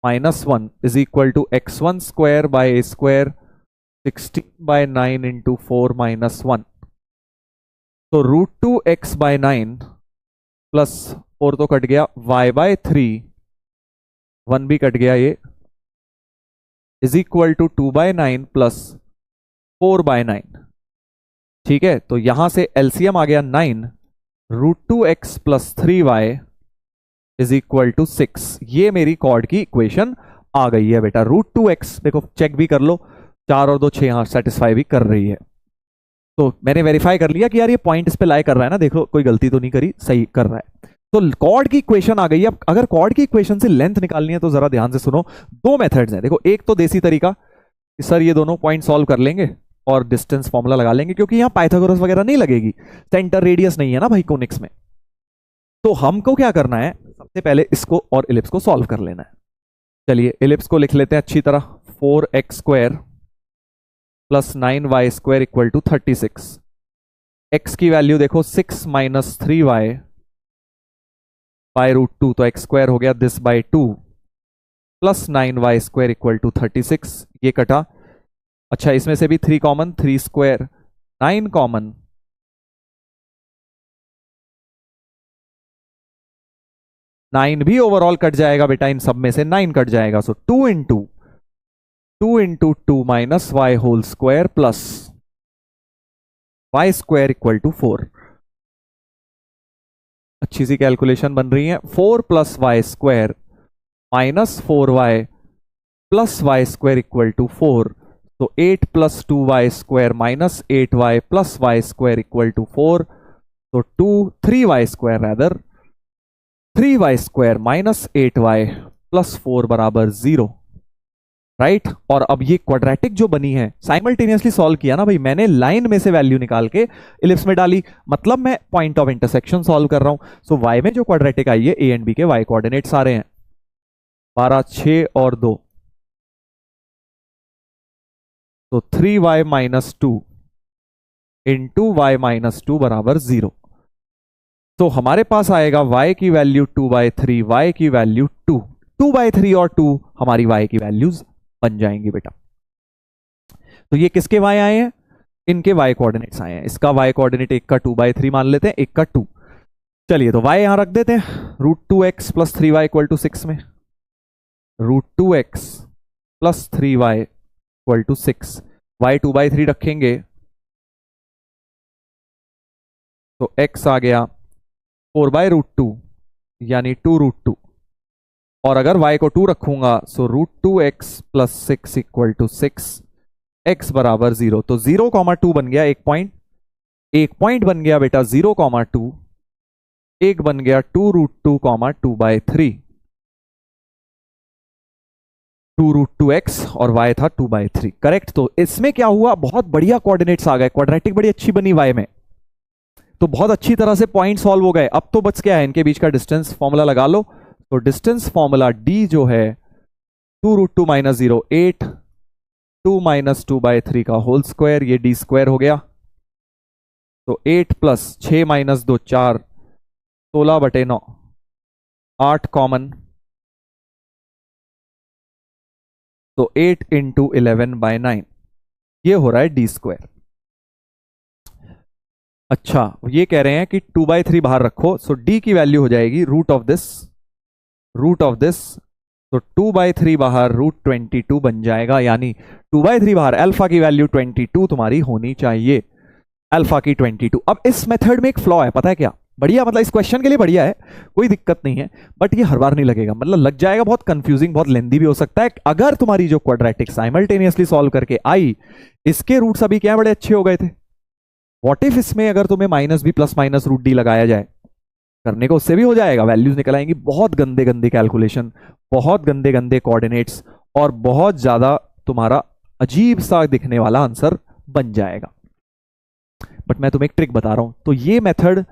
-1 is equal to x1² / a² 16/9 into 4 - 1। तो √2x/9 प्लस 4 तो कट गया, y/3 1 भी कट गया, ये इज इक्वल टू 2/9 प्लस 4/9। ठीक है, तो यहां से एलसीएम आ गया 9, √2x plus 3y is equal to 6। ये मेरी कॉर्ड की इक्वेशन आ गई है बेटा। √2x देखो चेक भी कर लो, 4 और 2 6, यहां सेटिस्फाई भी कर रही है। तो मैंने वेरीफाई कर लिया कि यार ये पॉइंट इस पे लाई कर रहा है ना, देखो कोई गलती तो नहीं करी, सही कर रहा है। तो कॉर्ड की इक्वेशन आ गई। अब अगर कॉर्ड की इक्वेशन से लेंथ निकालनी है तो जरा ध्यान से सुनो, दो मेथड्स हैं। देखो एक तो देसी तरीका कि सर ये दोनों पॉइंट सॉल्व कर लेंगे और डिस्टेंस फॉर्मूला लगा लेंगे, क्योंकि यहां पाइथागोरस वगैरह नहीं लगेगी, सेंटर रेडियस नहीं है ना भाई कोनिक्स में। तो हमको क्या करना है, सबसे पहले इसको और इलिप्स को सॉल्व कर लेना है। चलिए इलिप्स को लिख लेते हैं अच्छी तरह, 4x² plus 9y² equal to 36। x की वैल्यू देखो 6 - 3y बाय √2, तो x² हो गया this by 2 plus 9y² equal to 36। ये कटा, अच्छा इसमें से भी 3 कॉमन, 3² 9 कॉमन, 9 भी ओवरऑल कट जाएगा बेटा, इन सब में से 9 कट जाएगा। So 2 into 2 minus y whole square plus y² equal to 4। अच्छी सी कैलकुलेशन बन रही है। 4 plus y² minus 4y plus y² equal to 4। तो 8 plus 2y² minus 8y plus y² equal to 4। तो 3y² rather 3y² minus 8y plus 4 बराबर 0, right. और अब ये क्वाड्रेटिक जो बनी है, साइमल्टेनियसली सॉल्व किया ना भाई मैंने, लाइन में से वैल्यू निकाल के इलिप्स में डाली, मतलब मैं पॉइंट ऑफ इंटरसेक्शन सॉल्व कर रहा हूं। सो y में जो क्वाड्रेटिक आई है, ए एंड बी के y कोऑर्डिनेट्स आ रहे हैं 12 6 और 2, तो 3y minus 2 into y minus 2 बराबर 0। तो हमारे पास आएगा y की वैल्यू 2/3, y की वैल्यू 2, 2/3 और 2 हमारी y की वैल्यूज बन जाएंगी बेटा। तो ये किसके y आए हैं, इनके y कोऑर्डिनेट्स आए हैं। इसका y कोऑर्डिनेट एक का 2/3 मान लेते हैं, एक का 2। चलिए तो y यहां रख देते हैं, √2x plus 3y equal to 6 में, √2x plus 3y equal to 6, y 2/3 रखेंगे तो x आ गया 4/√2 यानी 2√2, और अगर y को 2 रखूंगा so √2x plus 6 equal to 6, x बराबर 0। तो 0,2 बन गया, एक पॉइंट बन गया बेटा 0,2, एक बन गया 2√2, 2/3, 2√2x और y था 2/3, करेक्ट। तो इसमें क्या हुआ, बहुत बढ़िया कोऑर्डिनेट्स आ गए, क्वाड्रेटिक बड़ी अच्छी बनी y में, तो बहुत अच्छी तरह से पॉइंट सॉल्व हो गए। अब तो बच क्या है, इनके बीच का डिस्टेंस फॉर्मूला लगा लो। तो डिस्टेंस फॉर्मूला d जो है 2√2 माइनस 0 8, 2 माइनस 2/3 का होल स्क्वायर, ये d² हो गया। तो 8 प्लस 6 माइनस 2 4, 16/9, 8 कॉमन, तो 8 × 11/9 ये हो रहा है d²। अच्छा, ये कह रहे हैं कि 2/3 बाहर रखो, सो d की वैल्यू हो जाएगी रूट ऑफ दिस। तो 2/3 बाहर √22 बन जाएगा, यानी 2/3 बाहर अल्फा की वैल्यू 22 तुम्हारी होनी चाहिए, अल्फा की 22। अब इस मेथड में एक फ्लॉ है, पता है क्या? बढ़िया, मतलब इस क्वेश्चन के लिए बढ़िया है, कोई दिक्कत नहीं है, बट ये हर बार नहीं लगेगा, मतलब लग जाएगा, बहुत कंफ्यूजिंग, बहुत लेंदी भी हो सकता है। अगर तुम्हारी जो क्वाड्रेटिक साइमल्टेनियसली सॉल्व करके आई, इसके रूट्स अभी क्या बड़े अच्छे हो गए थे। व्हाट इफ इसमें अगर तुम्हें -b + -√d लगाया जाए, करने को उससे भी हो जाएगा, वैल्यूज निकल आएंगी, बहुत गंदे गंदे कैलकुलेशन, बहुत गंदे गंदे कोऑर्डिनेट्स, और बहुत ज्यादा तुम्हारा अजीब सा दिखने वाला आंसर बन जाएगा। बट मैं तुम्हें एक ट्रिक बता रहा हूं, तो ये मेथड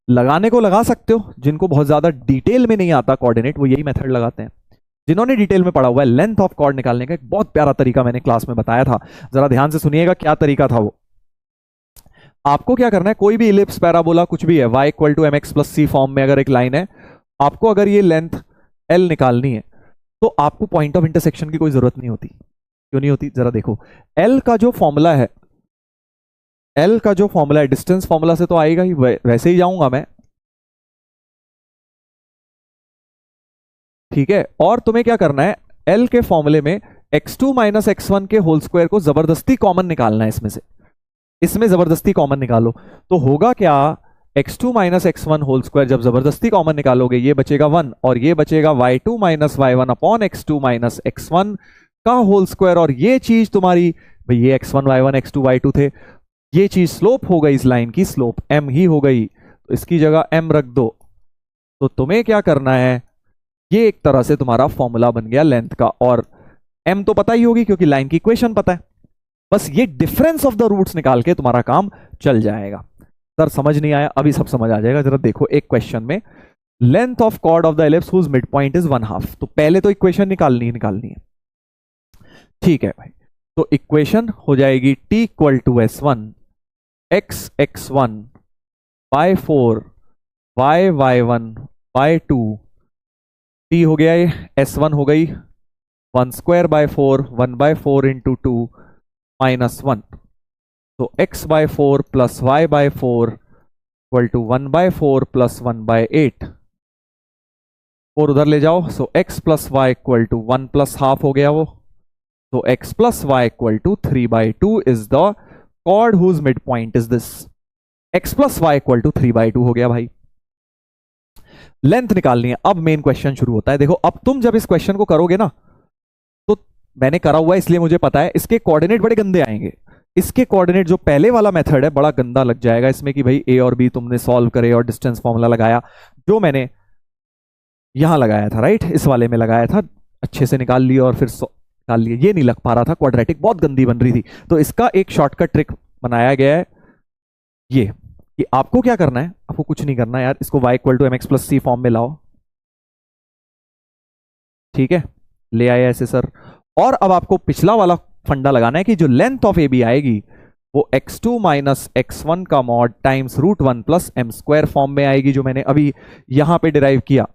लगाने को लगा सकते हो, जिनको बहुत ज्यादा डिटेल में नहीं आता कोऑर्डिनेट, वो यही मेथड लगाते हैं। जिन्होंने डिटेल में पढ़ा हुआ है, लेंथ ऑफ कॉर्ड निकालने का एक बहुत प्यारा तरीका मैंने क्लास में बताया था, जरा ध्यान से सुनिएगा क्या तरीका था वो। आपको क्या करना है, कोई भी इलिप्स, पैराबोला, कुछ भी है, y = mx + c फॉर्म में अगर एक लाइन है, आपको अगर ये लेंथ l निकालनी है, तो आपको पॉइंट ऑफ इंटरसेक्शन की कोई जरूरत नहीं होती। क्यों नहीं होती, जरा देखो। l का जो फॉर्मूला है, डिस्टेंस फॉर्मूला से तो आएगा ही, वैसे ही जाऊंगा मैं, ठीक है। और तुम्हें क्या करना है, l के फॉर्मूले में x2 - x1 के होल स्क्वायर को जबरदस्ती कॉमन निकालना है, इसमें जबरदस्ती कॉमन निकालो, तो होगा क्या, x2 - x1 होल स्क्वायर जब जबरदस्ती कॉमन निकालोगे, ये बचेगा 1, और ये बचेगा y2 - y1 upon x2 - x1 का होल स्क्वायर, और ये चीज तुम्हारी, भाई ये x1 y1 x2 y2 थे, ये चीज स्लोप हो गई, इस लाइन की स्लोप m ही हो गई, तो इसकी जगह m रख दो। तो तुम्हें क्या करना है, ये एक तरह से तुम्हारा फॉर्मूला बन गया लेंथ का, और m तो पता ही होगी क्योंकि लाइन की इक्वेशन पता है, बस ये डिफरेंस ऑफ द रूट्स निकाल के तुम्हारा काम चल जाएगा। सर समझ नहीं आया, अभी सब समझ आ जाएगा, जरा देखो एक क्वेश्चन में, length of chord of the ellipse whose mid point is 1/2, तो पहले तो इक्वेशन निकालनी है, ठीक है भाई। तो इक्वेशन हो जाएगी t = s1 x x1 y4 y y1 y2, t हो गया, ये s1 हो गई 1/4 1/4 × 2 -1, तो x/4 + y/4 = 1/4 + 1/8, 4 उधर ले जाओ, सो x + y = 1 + ½ हो गया वो, तो x + y = 3/2 is the chord whose midpoint is this, x + y = 3/2 हो गया भाई। लेंथ निकालनी है, अब मेन क्वेश्चन शुरू होता है। देखो अब तुम जब इस क्वेश्चन को करोगे ना, तो मैंने करा हुआ है इसलिए मुझे पता है, इसके कोऑर्डिनेट बड़े गंदे आएंगे, इसके कोऑर्डिनेट जो पहले वाला मेथड है बड़ा गंदा लग जाएगा इसमें, कि भाई a और b तुमने सॉल्व करे और डिस्टेंस फॉर्मूला लगाया, जो मैंने यहां लगाया था, राइट, इस वाले में लगाया था, अच्छे से निकाल लिया और फिर निकाल लिया, ये नहीं लग पा रहा था, क्वाड्रेटिक बहुत गंदी बन रही थी। तो इसका एक शॉर्टकट ट्रिक बनाया गया है, ये कि आपको क्या करना है, आपको कुछ नहीं करना है यार, इसको y = mx + c फॉर्म में लाओ, ठीक है, ले आए ऐसे सर। और अब आपको पिछला वाला फंडा लगाना है कि जो लेंथ ऑफ ए बी आएगी वो x2 - x1 का मॉड टाइम्स √1 + m² फॉर्म में आएगी, जो मैंने अभी यहां पे डिराइव किया,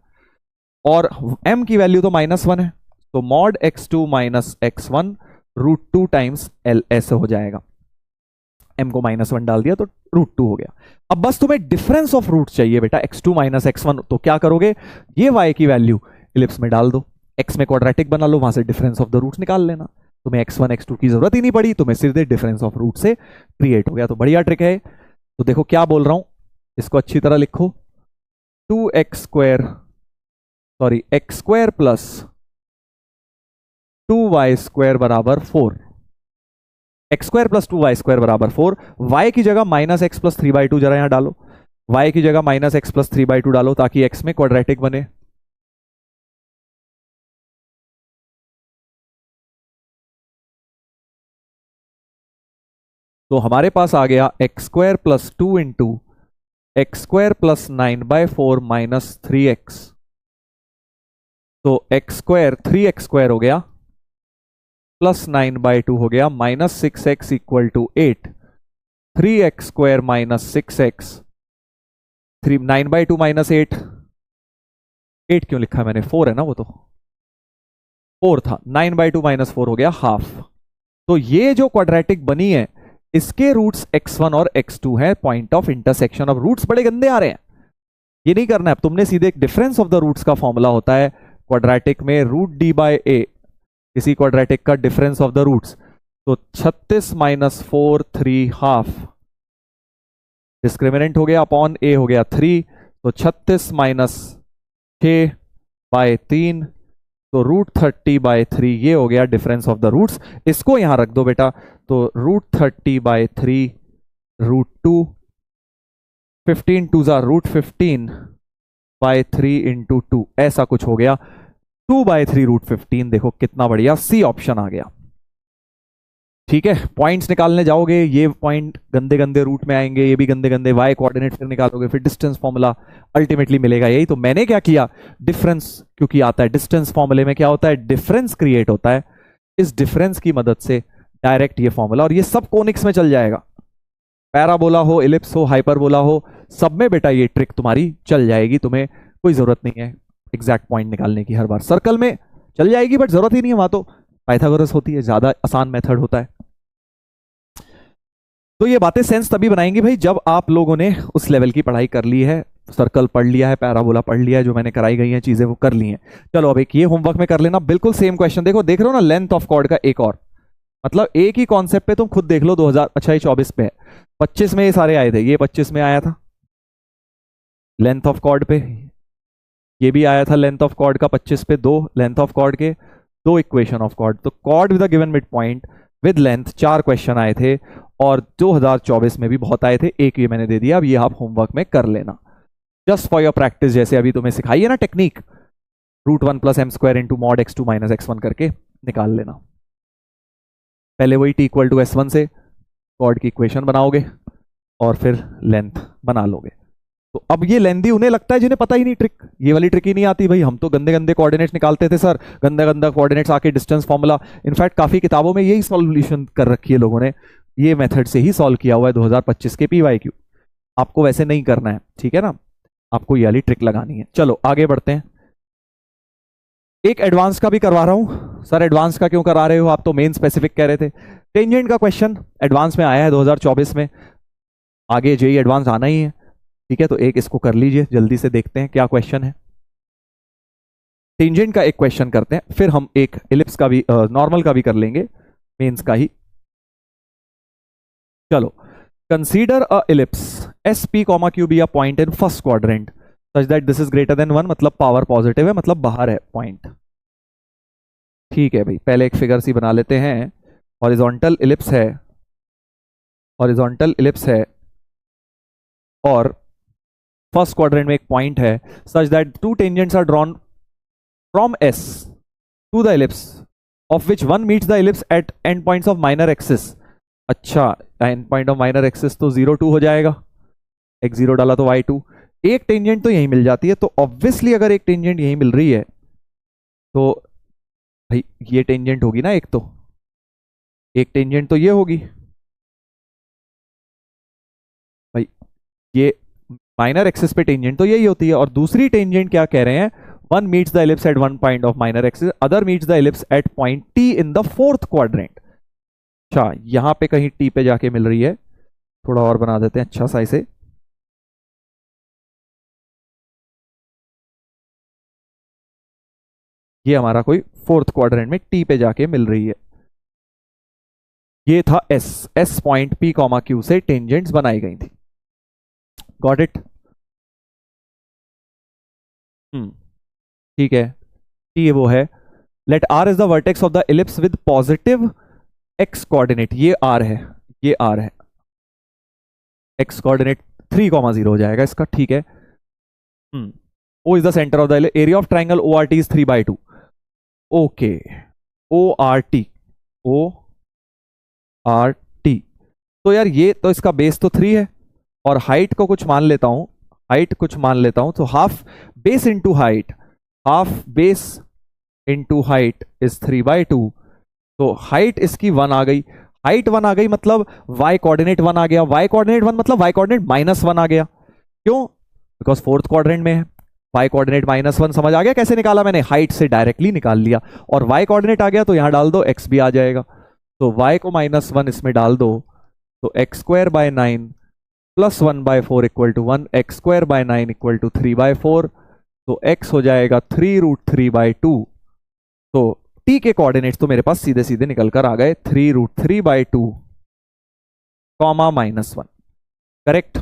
और m की वैल्यू तो -1 है, तो mod x2 - x1 √2 times l ऐसे हो जाएगा, m को -1 डाल दिया तो √2 हो गया। अब बस तुम्हें डिफरेंस ऑफ रूट चाहिए बेटा, x2 - x1, तो क्या करोगे, ये y की वैल्यू इलिप्स में डाल दो, x में क्वाड्रेटिक बना लो, वहां से डिफरेंस ऑफ द रूट्स निकाल लेना, तुम्हें x1 x2 की जरूरत ही नहीं पड़ी, तुम्हें सीधे डिफरेंस ऑफ रूट से क्रिएट हो गया। तो बढ़िया ट्रिक है। तो देखो क्या बोल रहा हूं, इसको अच्छी तरह लिखो, 2x² + 2y² = 4, x² + 2y² = 4, y की जगह -x + 3/2 जरा यहां डालो, y की जगह -x + 3/2 डालो, ताकि x में क्वाड्रेटिक बने। तो हमारे पास आ गया x² + 2 × x² + 9/4 - 3x, तो x² 3x² हो गया प्लस 9/2 हो गया, -6x = 8, 3x² - 6x, 9/2 - 8, 8 क्यों लिखा मैंने, 4 है ना वो तो, 4 था, 9/2 -4 हो गया हाफ। तो ये जो क्वाड्रेटिक बनी है इसके रूट्स x1 और x2 है, पॉइंट ऑफ इंटरसेक्शन। अब रूट्स बड़े गंदे आ रहे हैं, ये नहीं करना है अब तुमने, सीधे एक डिफरेंस ऑफ द रूट्स का फॉर्मूला होता है क्वाड्रेटिक में, रूट d/a, किसी क्वाड्रेटिक का डिफरेंस ऑफ द रूट्स। तो 36 - 4 3 हाफ, डिस्क्रिमिनेंट हो गया, अपॉन a हो गया 3, तो 36 - 6/3, तो √30/3 ये हो गया डिफरेंस ऑफ द रूट्स। इसको यहां रख दो बेटा, तो √30/3 √2, 15 2 √15/3 × 2, ऐसा कुछ हो गया, 2/3 √15। देखो कितना बढ़िया, सी ऑप्शन आ गया। ठीक है, पॉइंट्स निकालने जाओगे, ये पॉइंट गंदे गंदे रूट में आएंगे, ये भी गंदे गंदे, y कोऑर्डिनेट फिर निकालोगे, फिर डिस्टेंस फॉर्मूला, अल्टीमेटली मिलेगा यही। तो मैंने क्या किया, डिफरेंस क्योंकि आता है, डिस्टेंस फॉर्मूले में क्या होता है, डिफरेंस क्रिएट होता है, इस डिफरेंस की मदद से डायरेक्ट ये फॉर्मूला, और ये सब कोनिक्स में चल जाएगा, पैराबोला हो, इलिप्स हो, हाइपरबोला हो, सब में बेटा ये ट्रिक तुम्हारी चल जाएगी। तुम्हें कोई जरूरत नहीं है एग्जैक्ट पॉइंट निकालने की, हर बार सर्कल में चल जाएगी बट जरूरत ही नहीं है, वहां तो पाइथागोरस होती है, ज्यादा आसान मेथड होता है। तो ये बातें सेंस तभी बनाएंगी भाई जब आप लोगों ने उस लेवल की पढ़ाई कर ली है, सर्कल पढ़ लिया है, पैराबोला पढ़ लिया है, जो मैंने कराई गई हैं चीजें वो कर ली हैं। चलो अब एक ये होमवर्क में कर लेना, बिल्कुल सेम क्वेश्चन देखो, देख रहे हो ना, लेंथ ऑफ कॉर्ड का एक और, मतलब एक ही कॉन्सेप्ट पे तुम खुद देख लो, 2000, अच्छा ये 24 पे है, 25 में ये सारे आए थे, ये 25 में आया था लेंथ ऑफ कॉर्ड पे, ये भी आया था लेंथ ऑफ कॉर्ड का 25 पे, दो लेंथ ऑफ कॉर्ड के, दो इक्वेशन ऑफ कॉर्ड, तो cord with a given mid point with length 4 question आए थे, और 2024 में भी बहुत आए थे, एक ये मैंने दे दिया। अब ये आप होमवर्क में कर लेना, जस्ट फॉर योर प्रैक्टिस, जैसे अभी तुम्हें सिखाई है ना technique, √1 + m² × mod x2 - x1 करके निकाल लेना। पहले वही t = s1 से कॉर्ड की इक्वेशन बनाओगे और फिर लेंथ बना लोगे। तो अब ये लेंदी उन्हें लगता है जिन्हें पता ही नहीं ट्रिक, ये वाली ट्रिक ही नहीं आती भाई, हम तो गंदे गंदे कोऑर्डिनेट्स निकालते थे सर, गंदा गंदा कोऑर्डिनेट्स आके डिस्टेंस फॉर्मूला, इनफैक्ट काफी किताबों में यही सॉल्यूशन कर रखी है लोगों ने, ये मेथड से ही सॉल्व किया हुआ है 2025 के PYQ। आपको वैसे नहीं करना है, ठीक है ना, आपको ये वाली ट्रिक लगानी है। चलो आगे बढ़ते हैं, एक एडवांस का भी करवा रहा हूं। सर एडवांस का क्यों करा रहे हो, आप तो मेन स्पेसिफिक कह रहे थे। टेंजेंट का क्वेश्चन एडवांस में आया है 2024 में, आगे जेई एडवांस आना ही है, ठीक है, तो एक इसको कर लीजिए, जल्दी से देखते हैं क्या क्वेश्चन है। टेंजेंट का एक क्वेश्चन करते हैं, फिर हम एक इलिप्स का भी, नॉर्मल का भी कर लेंगे, मेंस का ही। चलो, consider a ellipse SP, Q be a point in first quadrant such that this is greater than 1, मतलब पावर पॉजिटिव है, मतलब बाहर है पॉइंट। ठीक है भाई, पहले एक फिगर सी बना लेते हैं, हॉरिजॉन्टल इलिप्स है, हॉरिजॉन्टल इलिप्स है, और फर्स्ट क्वाड्रेंट में एक पॉइंट है, such that 2 tangents are drawn from S to the ellipse of which one meets the ellipse at end points of minor axis. अच्छा, end point of minor axis तो 0 2 हो जाएगा, x0 डाला तो y2, एक टेंजेंट तो यहीं मिल जाती है, तो ऑब्वियसली अगर एक टेंजेंट यहीं मिल रही है तो भाई ये टेंजेंट होगी ना, एक तो एक टेंजेंट तो ये होगी भाई, ये माइनर एक्सिस पे टेंजेंट तो यही होती है, और दूसरी टेंजेंट क्या कह रहे हैं, one meets the ellipse at one point of minor axis, other meets the ellipse at point T in the fourth quadrant. अच्छा, यहां पे कहीं T पे जाके मिल रही है, थोड़ा और बना देते हैं अच्छा सा इसे, ये हमारा कोई फोर्थ क्वाड्रेंट में T पे जाके मिल रही है, ये था S पॉइंट P, Q से टेंजेंट्स बनाई गई थी। Got it? ठीक है, ये वो है, let R is the vertex of the ellipse with positive x coordinate, ये R है, ये R है, x कोऑर्डिनेट 3,0 हो जाएगा इसका, ठीक है। O is the centre of the area of triangle ORT is 3/2, okay, ORT, तो यार ये तो इसका बेस तो 3 है, और हाइट को कुछ मान लेता हूं, हाइट कुछ मान लेता हूं, तो half base into height, half base into height is 3/2, तो हाइट इसकी 1 आ गई, हाइट 1 आ गई, मतलब y कोऑर्डिनेट 1 आ गया, y कोऑर्डिनेट 1 मतलब y कोऑर्डिनेट -1 आ गया, क्यों? बिकॉज फोर्थ क्वाड्रेंट में है, y कोऑर्डिनेट -1 समझ आ गया कैसे निकाला मैंने, हाइट से डायरेक्टली निकाल लिया। और y कोऑर्डिनेट आ गया तो यहां डाल दो, x भी आ जाएगा, तो y को -1 इसमें डाल दो, तो x²/9 + 1/4 = 1, x²/9 = 3/4, तो x हो जाएगा 3√3/2। तो t के कोऑर्डिनेट्स तो मेरे पास सीधे सीधे निकल कर आ गए 3√3/2, -1, करेक्ट।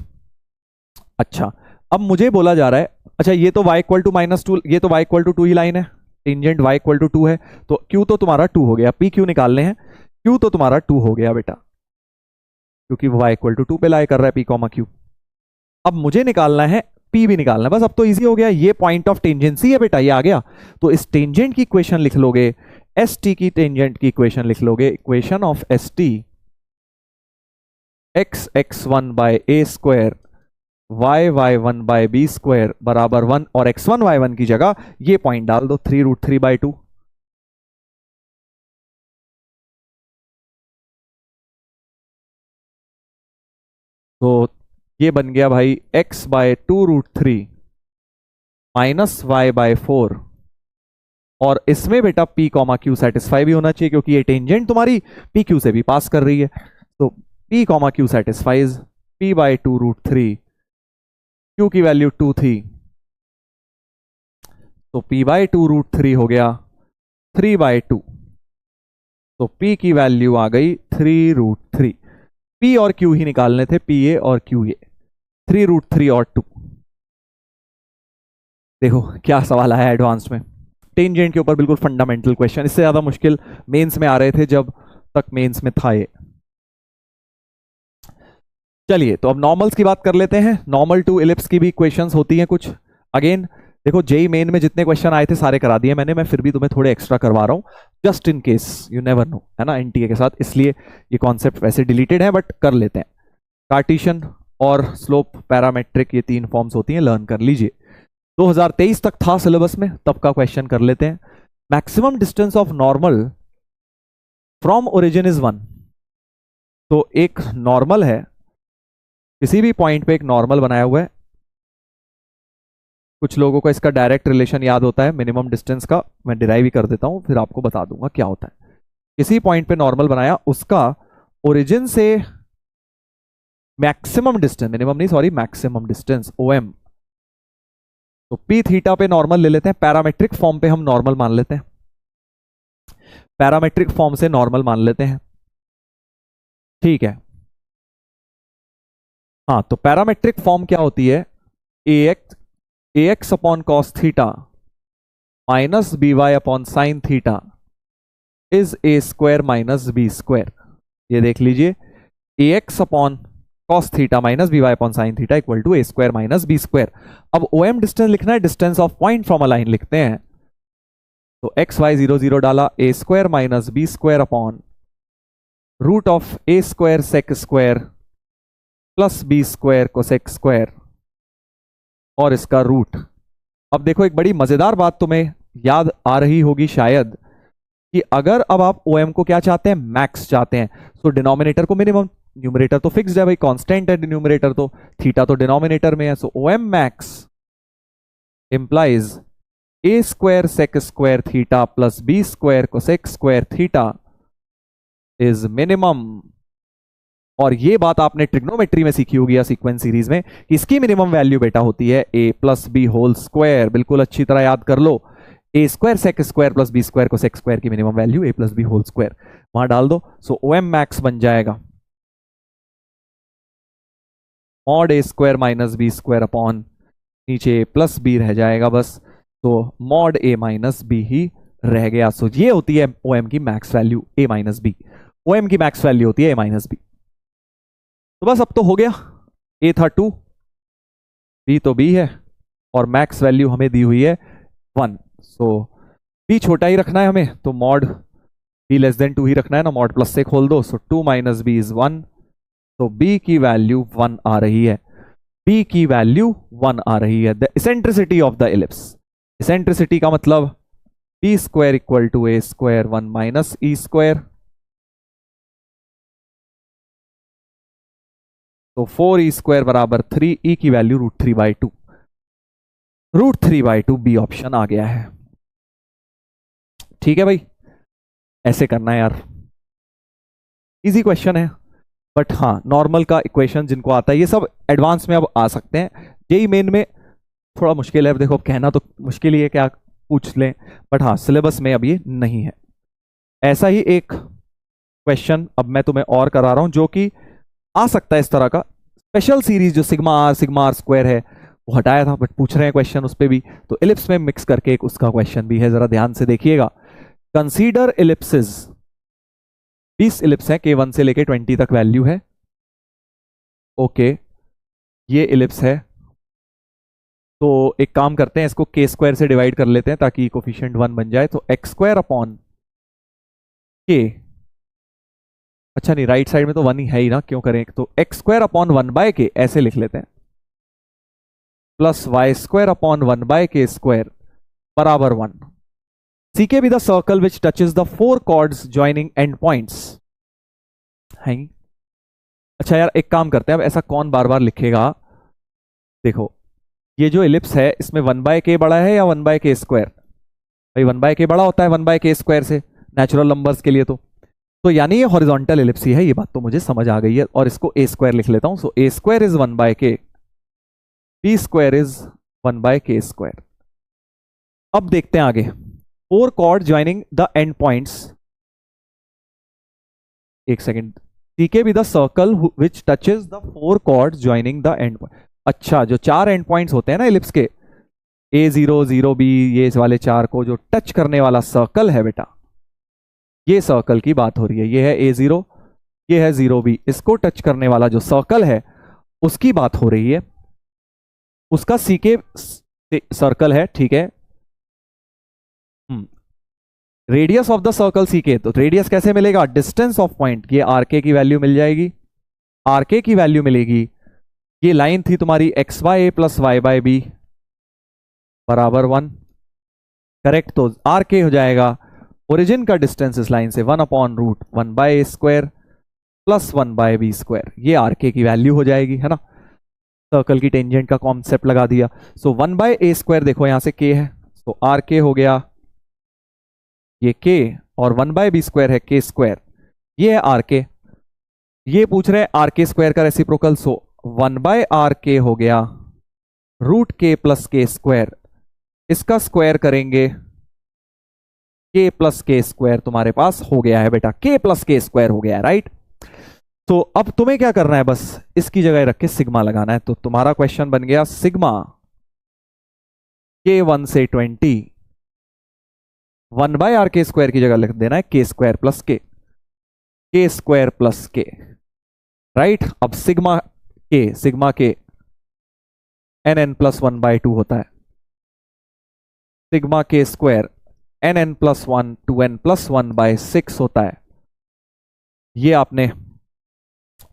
अच्छा, अब मुझे बोला जा रहा है, अच्छा ये तो y = -2, ये तो y = 2 ही लाइन है, टेंजेंट y = 2 है, तो q तो तुम्हारा 2 हो गया, p q निकालने हैं, q तो तुम्हारा 2 हो गया बेटा, क्योंकि y = 2 पे लाई कर रहा है p, q। अब मुझे निकालना है p भी निकालना है, बस अब तो इजी हो गया, ये पॉइंट ऑफ टेंजेंसी है बेटा, ये आ गया, तो इस टेंजेंट की इक्वेशन लिख लोगे, एस टी की टेंजेंट की इक्वेशन लिख लोगे, equation of S T x(x1/a², y(y1/b² बराबर 1), और x1 y1 की जगह ये पॉइंट डाल दो 3√3/2। तो ये बन गया भाई x/2√3 -y/4, और इसमें बेटा p, q सेटिस्फाई भी होना चाहिए, क्योंकि ये टेंजेंट तुम्हारी p q से भी पास कर रही है, तो p, q satisfies p/2√3, q की वैल्यू 2 थी, तो p/2√3 हो गया 3/2, तो p की वैल्यू आ गई 3√3। p और q ही निकालने थे, pa और qa, 3√3 और 2। देखो क्या सवाल आया एडवांस में, टेंजेंट के ऊपर बिल्कुल फंडामेंटल क्वेश्चन, इससे ज्यादा मुश्किल मेंस में आ रहे थे जब तक मेंस में था ये। चलिए तो अब नॉर्मल्स की बात कर लेते हैं, नॉर्मल टू इलिप्स की भी क्वेश्चंस होती हैं कुछ। अगेन देखो जेई मेन में जितने क्वेश्चन आए थे सारे करा दिए मैंने, मैं फिर भी तुम्हें थोड़े एक्स्ट्रा करवा रहा हूँ, just in case, you never know, है ना, एनटीए के साथ, इसलिए ये कॉन्सेप्ट वैसे डिलीटेड है बट कर लेते हैं। कार्टेशियन और स्लोप पैरामेट्रिक, ये 3 फॉर्म्स होती हैं, लर्न कर लीजिए, 2023 तक था सिलेबस में, तब का क्वेश्चन कर लेते हैं। Maximum distance of normal from origin is 1, तो एक नॉर्मल है, किसी भी पॉइंट पे एक नॉर्मल बनाया हुआ है, कुछ लोगों को इसका डायरेक्ट रिलेशन याद होता है मिनिमम डिस्टेंस का, मैं डिराइव ही कर देता हूं फिर आपको बता दूंगा क्या होता है। किसी पॉइंट पे नॉर्मल बनाया, उसका ओरिजिन से मैक्सिमम डिस्टेंस, मिनिमम नहीं सॉरी, मैक्सिमम डिस्टेंस OM, तो पी थीटा पे नॉर्मल ले लेते हैं, पैरामेट्रिक फॉर्म पे हम नॉर्मल मान लेते हैं, पैरामेट्रिक फॉर्म से नॉर्मल मान लेते हैं, ठीक है। हाँ, तो पैरामेट्रिक फॉर्म क्या होती है, ax upon cos theta minus by upon sine theta is a² - b²। ये देख लीजिए, ax upon cos theta minus by upon sine theta equal to a² - b²। अब OM डिस्टेंस लिखना है, distance of point from a line लिखते हैं, तो xy 0 डाला, a² - b² upon root of a² sec² plus b² cosec², और इसका root. अब देखो एक बड़ी मजेदार बात तुम्हें याद आ रही होगी शायद, कि अगर अब आप OM को क्या चाहते हैं, मैक्स चाहते हैं, तो डिनोमिनेटर को मिनिमम, न्यूमरेटर तो फिक्स्ड है भाई, कांस्टेंट है डिनोमिनेटर, तो थीटा तो डिनोमिनेटर में है, सो OM max implies a² sec² theta plus b² cosec² theta is minimum. और ये बात आपने ट्रिग्नोमेट्री में सीखी होगी या सीक्वेंस सीरीज में, कि इसकी मिनिमम वैल्यू बेटा होती है a + b², बिल्कुल अच्छी तरह याद कर लो, a² sec² plus b² cosec² की मिनिमम वैल्यू a + b², वहां डाल दो, सो OM मैक्स बन जाएगा मॉड a² - b² अपॉन नीचे प्लस b रह जाएगा बस, तो मॉड a - b ही रह गया। सो ये होती है OM की max value a - b, OM की मैक्स वैल्यू होती है a - b। तो बस अब तो हो गया, a था 2, b तो b है, और मैक्स वैल्यू हमें दी हुई है 1, सो b छोटा ही रखना है हमें, तो मॉड b < 2 ही रखना है ना, मॉड प्लस से खोल दो, सो 2 - b इज 1, तो b की वैल्यू 1 आ रही है, b की वैल्यू 1 आ रही है। The eccentricity of the ellipse, eccentricity का मतलब b² = a² 1 - e², तो 4e² बराबर 3, e की वैल्यू √3/2। √3/2 बी ऑप्शन आ गया है। ठीक है भाई, ऐसे करना है यार, इजी क्वेश्चन है। बट हाँ, नॉर्मल का इक्वेशन जिनको आता है, ये सब एडवांस में अब आ सकते हैं। जेई मेन में थोड़ा मुश्किल है, देखो अब कहना तो मुश्किल ही है, क्या पूछ लें, बट हाँ सिलेबस में अब ये नहीं है। ऐसा ही एक क्वेश्चन अब मैं तुम्हें और करा रहा हूं जो कि आ सकता है इस तरह का। स्पेशल सीरीज जो सिग्मा आर स्क्वायर है वो हटाया था, बट पूछ रहे हैं क्वेश्चन उस पर भी, तो इलिप्स में मिक्स करके एक उसका क्वेश्चन भी है, जरा ध्यान से देखिएगा। कंसीडर इलिप्सिस, 20 इलिप्स है, K1 से लेके 20 तक वैल्यू है। ओके, ये इलिप्स है, तो एक काम करते हैं, इसको K² से डिवाइड कर लेते हैं ताकि कोफिशिएंट 1 बन जाए। तो x² अपॉन K, अच्छा नहीं, राइट साइड में तो 1 ही है ही ना, क्यों करें, तो x² अपॉन 1/k ऐसे लिख लेते हैं, प्लस y² अपॉन 1/k² बराबर 1। CK be the circle which touches the 4 chords joining end points है। अच्छा यार, एक काम करते हैं, अब ऐसा कौन बार बार लिखेगा। देखो ये जो इलिप्स है इसमें 1/k बड़ा है या 1/k²? भाई 1/k बड़ा होता है 1/k² से, नेचुरल नंबर्स के लिए तो यानी ये हॉरिजॉन्टल इलिप्स ही है, ये बात तो मुझे समझ आ गई है। और इसको a² लिख लेता हूं, सो a² is 1/k, b² is 1/k²। अब देखते हैं आगे, 4 chord joining the end points। एक second, CK be the circle which touches the 4 chords joining the end point। अच्छा, जो 4 एंड पॉइंट्स होते हैं ना इलिप्स के, A0, 0B, ये इस वाले 4 को जो टच करने वाला सर्कल है बेटा, ये सर्कल की बात हो रही है। ये है A0, ये है 0B, इसको टच करने वाला जो सर्कल है उसकी बात हो रही है, उसका CK सर्कल है, ठीक है। Radius of the circle CK, तो रेडियस कैसे मिलेगा, डिस्टेंस ऑफ पॉइंट, ये RK की वैल्यू मिल जाएगी, RK की वैल्यू मिलेगी। ये लाइन थी तुम्हारी XY प्लस YB बराबर 1, करेक्ट। तो RK हो जाएगा ओरिजिन का डिस्टेंस इस लाइन से 1/√1/a² प्लस 1/b², ये RK की वैल्यू हो जाएगी, है ना। सर्कल की टेंजेंट का कॉन्सेप्ट लगा दिया। सो 1/a², देखो यहां से K है, तो RK हो गया ये K, और 1/b² है K², ये है RK। ये पूछ रहे हैं RK² का रेसिप्रोकल, सो 1/RK हो गया √K प्लस K², इसका स्क्वायर करेंगे K प्लस K², तुम्हारे पास हो गया है बेटा, K प्लस K² हो गया है, राइट। तो अब तुम्हें क्या करना है, बस इसकी जगह रख के सिग्मा लगाना है। तो तुम्हारा क्वेश्चन बन गया सिग्मा K1 से 20, 1/RK² की जगह लिख देना है K² plus K, K² plus K, right. अब सिग्मा K NN प्लस 1/2 होता है, sigma K² NN plus 1 2N plus 1/6 होता है। ये आपने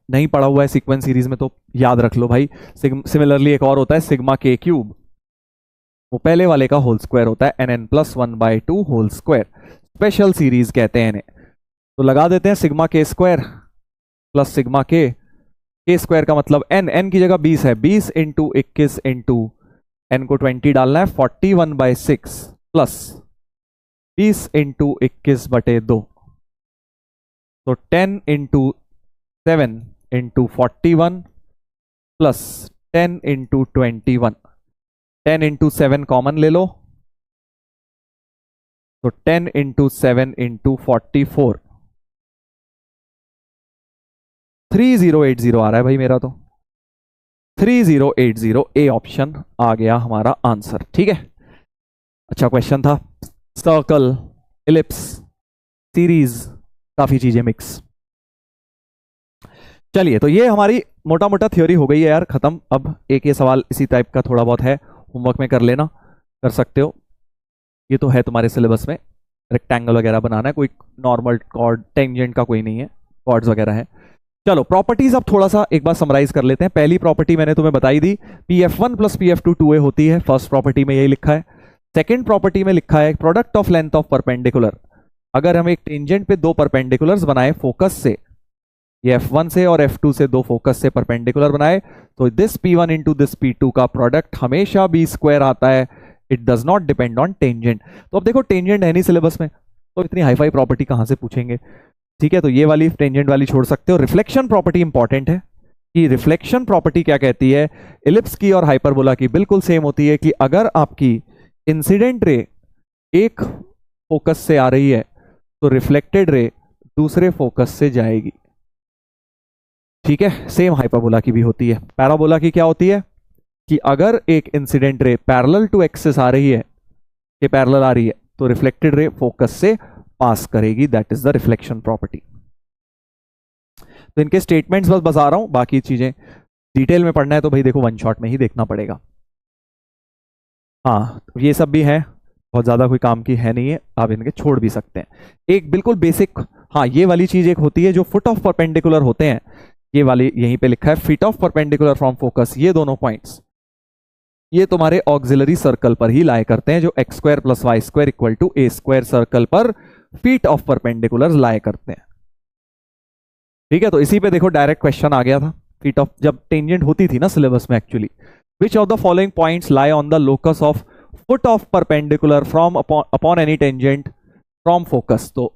नहीं पढ़ा हुआ है सीक्वेंस सीरीज में तो याद रख लो भाई। सिमिलरली एक और होता है सिग्मा K3, वो पहले वाले का होल स्क्वायर होता है, NN plus 1/2 whole square, special series कहते हैं इन्हें। तो लगा देते हैं sigma K² plus sigma K² का मतलब N की जगह 20 है, 20 इंटू 21 इंटू N को 20 डालना है, 41/6 प्लस 20 इंटू 21/2, तो 10 into 7 into 41 plus 10 into 21, 10 into 7 common ले लो, तो 10 इंटू 7 इंटू 44, 3080 आ रहा है भाई मेरा, तो 3080 ए ऑप्शन आ गया हमारा आंसर, ठीक है। अच्छा क्वेश्चन था, सर्कल, इलिप्स, सीरीज, काफी चीजें मिक्स। चलिए, तो ये हमारी मोटा मोटा थ्योरी हो गई है यार खत्म। अब एक ये सवाल इसी टाइप का थोड़ा बहुत है, होमवर्क में कर लेना, कर सकते हो। ये तो है तुम्हारे सिलेबस में, रेक्टेंगल वगैरह बनाना है, कोई नॉर्मल कॉर्ड टेंजेंट का कोई नहीं है, कॉर्ड्स वगैरह है। चलो प्रॉपर्टीज अब थोड़ा सा एक बार समराइज कर लेते हैं। पहली प्रॉपर्टी मैंने तुम्हें बताई दी, PF1 प्लस PF2 2A होती है, फर्स्ट प्रॉपर्टी में यही लिखा है। सेकेंड प्रॉपर्टी में लिखा है product of length of perpendicular. अगर हम एक टेंजेंट पे दो परपेंडिकुलर्स बनाए फोकस से, ये F1 से और F2 से दो फोकस से परपेंडिकुलर बनाए, तो this P1 into this P2 का प्रोडक्ट हमेशा B स्क्वायर आता है, it does not depend on tangent. तो अब देखो टेंजेंट है नहीं सिलेबस में, तो इतनी हाईफाई प्रॉपर्टी कहां से पूछेंगे, ठीक है, तो ये वाली टेंजेंट वाली छोड़ सकते हो। रिफ्लेक्शन प्रॉपर्टी इंपॉर्टेंट है कि रिफ्लेक्शन प्रॉपर्टी क्या कहती है, इलिप्स की और हाइपरबोला की बिल्कुल सेम होती है कि अगर आपकी इंसिडेंट रे एक फोकस से आ रही है तो रिफ्लेक्टेड रे दूसरे फोकस से जाएगी, ठीक है, सेम हाइपरबोला की भी होती है। पैराबोला की क्या होती है कि अगर एक incident ray parallel to axis आ रही है, ये पैरेलल आ रही है, तो रिफ्लेक्टेड रे फोकस से पास करेगी, that is the reflection property. तो इनके स्टेटमेंट्स बस बता रहा हूं, बाकी चीजें डिटेल में पढ़ना है तो भाई देखो वन शॉट में ही देखना पड़ेगा। हाँ ये सब भी है, बहुत ज्यादा कोई काम की है नहीं है, आप इनके छोड़ भी सकते हैं। एक बिल्कुल बेसिक, हाँ ये वाली चीज एक होती है जो फुट ऑफ परपेंडिकुलर होते हैं, ये वाली यहीं पे लिखा है, feet of perpendicular from focus, ये दोनों पॉइंट्स ये तुम्हारे ऑक्सिलरी सर्कल पर ही लाए करते हैं, जो x square plus y square equal to a square circle पर फीट ऑफ परपेंडिकुलर लाए करते हैं, ठीक है। तो इसी पे देखो डायरेक्ट क्वेश्चन आ गया था, फीट ऑफ जब टेंजेंट होती थी ना सिलेबस में actually, which of the following points lie on the locus of foot of perpendicular from upon any tangent from focus. तो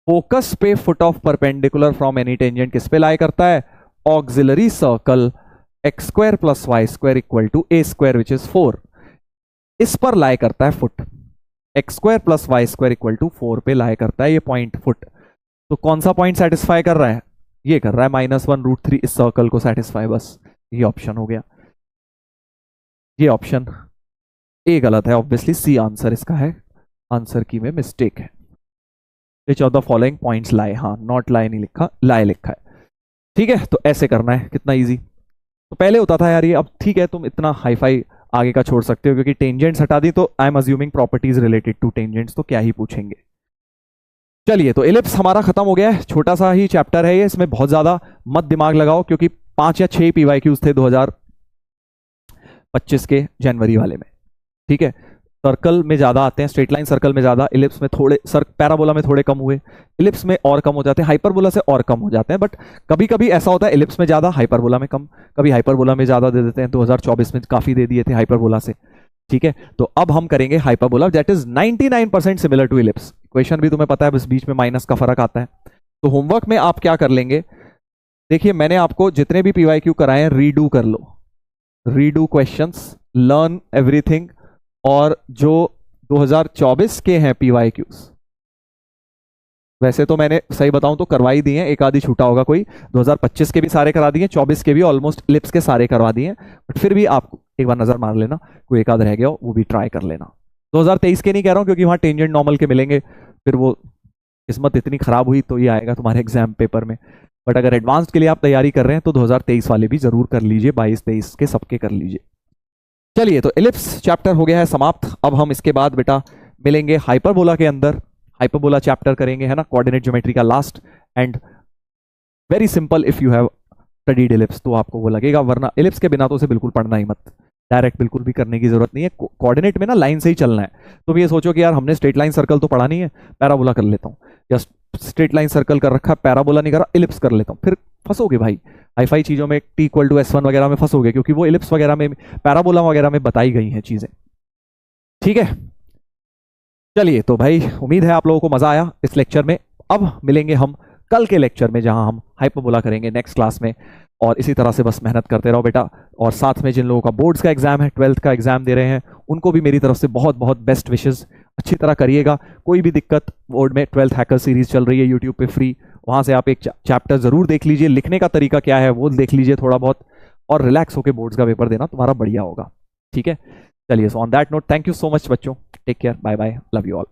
फोकस पे foot of perpendicular from any tangent किस पे lie करता है, auxiliary circle x square plus y square equal to a square which is 4, इस पर lie करता है foot, x square plus y square equal to 4 पे लाई करता है ये पॉइंट फुट। तो कौन सा पॉइंट सेटिस्फाई कर रहा है, ये कर रहा है -1√3 इस सर्कल को सेटिस्फाई, बस ये ऑप्शन हो गया। ये ऑप्शन ए गलत है ऑब्वियसली, सी आंसर इसका है, आंसर की में मिस्टेक है। विच ऑफ द फॉलोइंग पॉइंट्स लाई, हाँ नॉट लाई नहीं लिखा, लाई लिखा है, ठीक है। तो ऐसे करना है, कितना इजी। तो पहले होता था यार ये, अब ठीक है तुम इतना हाईफाई आगे का छोड़ सकते हो क्योंकि टेंजेंट्स हटा दी, तो I am assuming properties related to tangents, तो क्या ही पूछेंगे। चलिए तो इलिप्स हमारा खत्म हो गया है, छोटा सा ही चैप्टर है ये, इसमें बहुत ज्यादा मत दिमाग लगाओ क्योंकि 5 या 6 PYQs थे 2025 के जनवरी वाले में, ठीक है। सर्कल में ज्यादा आते हैं, स्ट्रेट लाइन सर्कल में ज्यादा, इलिप्स में थोड़े, पैराबोला में थोड़े कम हुए, इलिप्स में और कम हो जाते हैं, हाइपरबोला से और कम हो जाते हैं, बट कभी कभी ऐसा होता है इलिप्स में ज्यादा हाइपरबोला में कम, कभी हाइपरबोला में ज्यादा दे देते हैं, 2024 में काफी दे दिए थे हाइपरबोला से, ठीक है। तो अब हम करेंगे hyperbola that is 99% similar to ellipse. Equation भी तुम्हें पता है, बस बीच में माइनस का फर्क आता है। तो होमवर्क में आप क्या कर लेंगे, देखिए मैंने आपको जितने भी PYQ कराए हैं रीडू कर लो, रीडू क्वेश्चंस, लर्न एवरीथिंग, और जो 2024 के हैं PYQs, वैसे तो मैंने सही बताऊं तो करवाई दी हैं, एक आधी छूटा होगा कोई, 2025 के भी सारे करा दिए, 24 के भी ऑलमोस्ट इलिप्स के सारे करवा दिए, बट फिर भी आप एक बार नजर मार लेना, कोई एक आध रह गया हो वो भी ट्राई कर लेना। 2023 के नहीं कह रहा हूं क्योंकि वहां टेंजेंट नॉर्मल के मिलेंगे, फिर वो किस्मत इतनी खराब हुई तो ये आएगा तुम्हारे एग्जाम पेपर में, बट अगर एडवांस्ड के लिए आप तैयारी कर रहे हैं तो 2023 वाले भी जरूर कर लीजिए, 22-23 के सबके कर लीजिए। चलिए तो इलिप्स चैप्टर हो गया है समाप्त। अब हम इसके बाद बेटा मिलेंगे हाइपरबोला के अंदर, हाइपरबोला चैप्टर करेंगे, है ना, कोऑर्डिनेट ज्योमेट्री का last and very simple. If you have studied ellipse तो आपको वो लगेगा, वरना इलिप्स के बिना तो उसे बिल्कुल पढ़ना ही मत, डायरेक्ट बिल्कुल भी करने की जरूरत नहीं है। कोऑर्डिनेट में ना लाइन से ही चलना है, तुम ये सोचो कि यार हमने स्ट्रेट लाइन सर्कल तो पढ़ा नहीं है, पैराबोला कर लेता हूँ, या स्ट्रेट लाइन सर्कल कर रखा है पैराबोला नहीं करा, इलिप्स कर लेता हूँ, फिर फंसोगे भाई हाईफाई चीजों में, T=S1 वगैरह में फंसोगे, क्योंकि वो इलिप्स वगैरह में, पैराबोला वगैरह में बताई गई हैं चीजें, ठीक है। चलिए तो भाई उम्मीद है आप लोगों को मजा आया इस लेक्चर में। अब मिलेंगे हम कल के लेक्चर में जहां हम हाइपरबोला करेंगे नेक्स्ट क्लास में, और इसी तरह से बस मेहनत करते रहो बेटा। और साथ में जिन लोगों का बोर्ड्स का एग्जाम है, 12th का एग्जाम दे रहे हैं, उनको भी मेरी तरफ से बहुत बहुत बेस्ट विशेस, अच्छी तरह करिएगा। कोई भी दिक्कत बोर्ड में 12th हैकर सीरीज चल रही है यूट्यूब पे फ्री, वहां से आप एक चैप्टर जरूर देख लीजिए, लिखने का तरीका क्या है वो देख लीजिए थोड़ा बहुत, और रिलैक्स होकर बोर्ड्स का पेपर देना तुम्हारा बढ़िया होगा, ठीक है। चलिए, so on that note thank you so much बच्चों, take care, bye bye, love you all.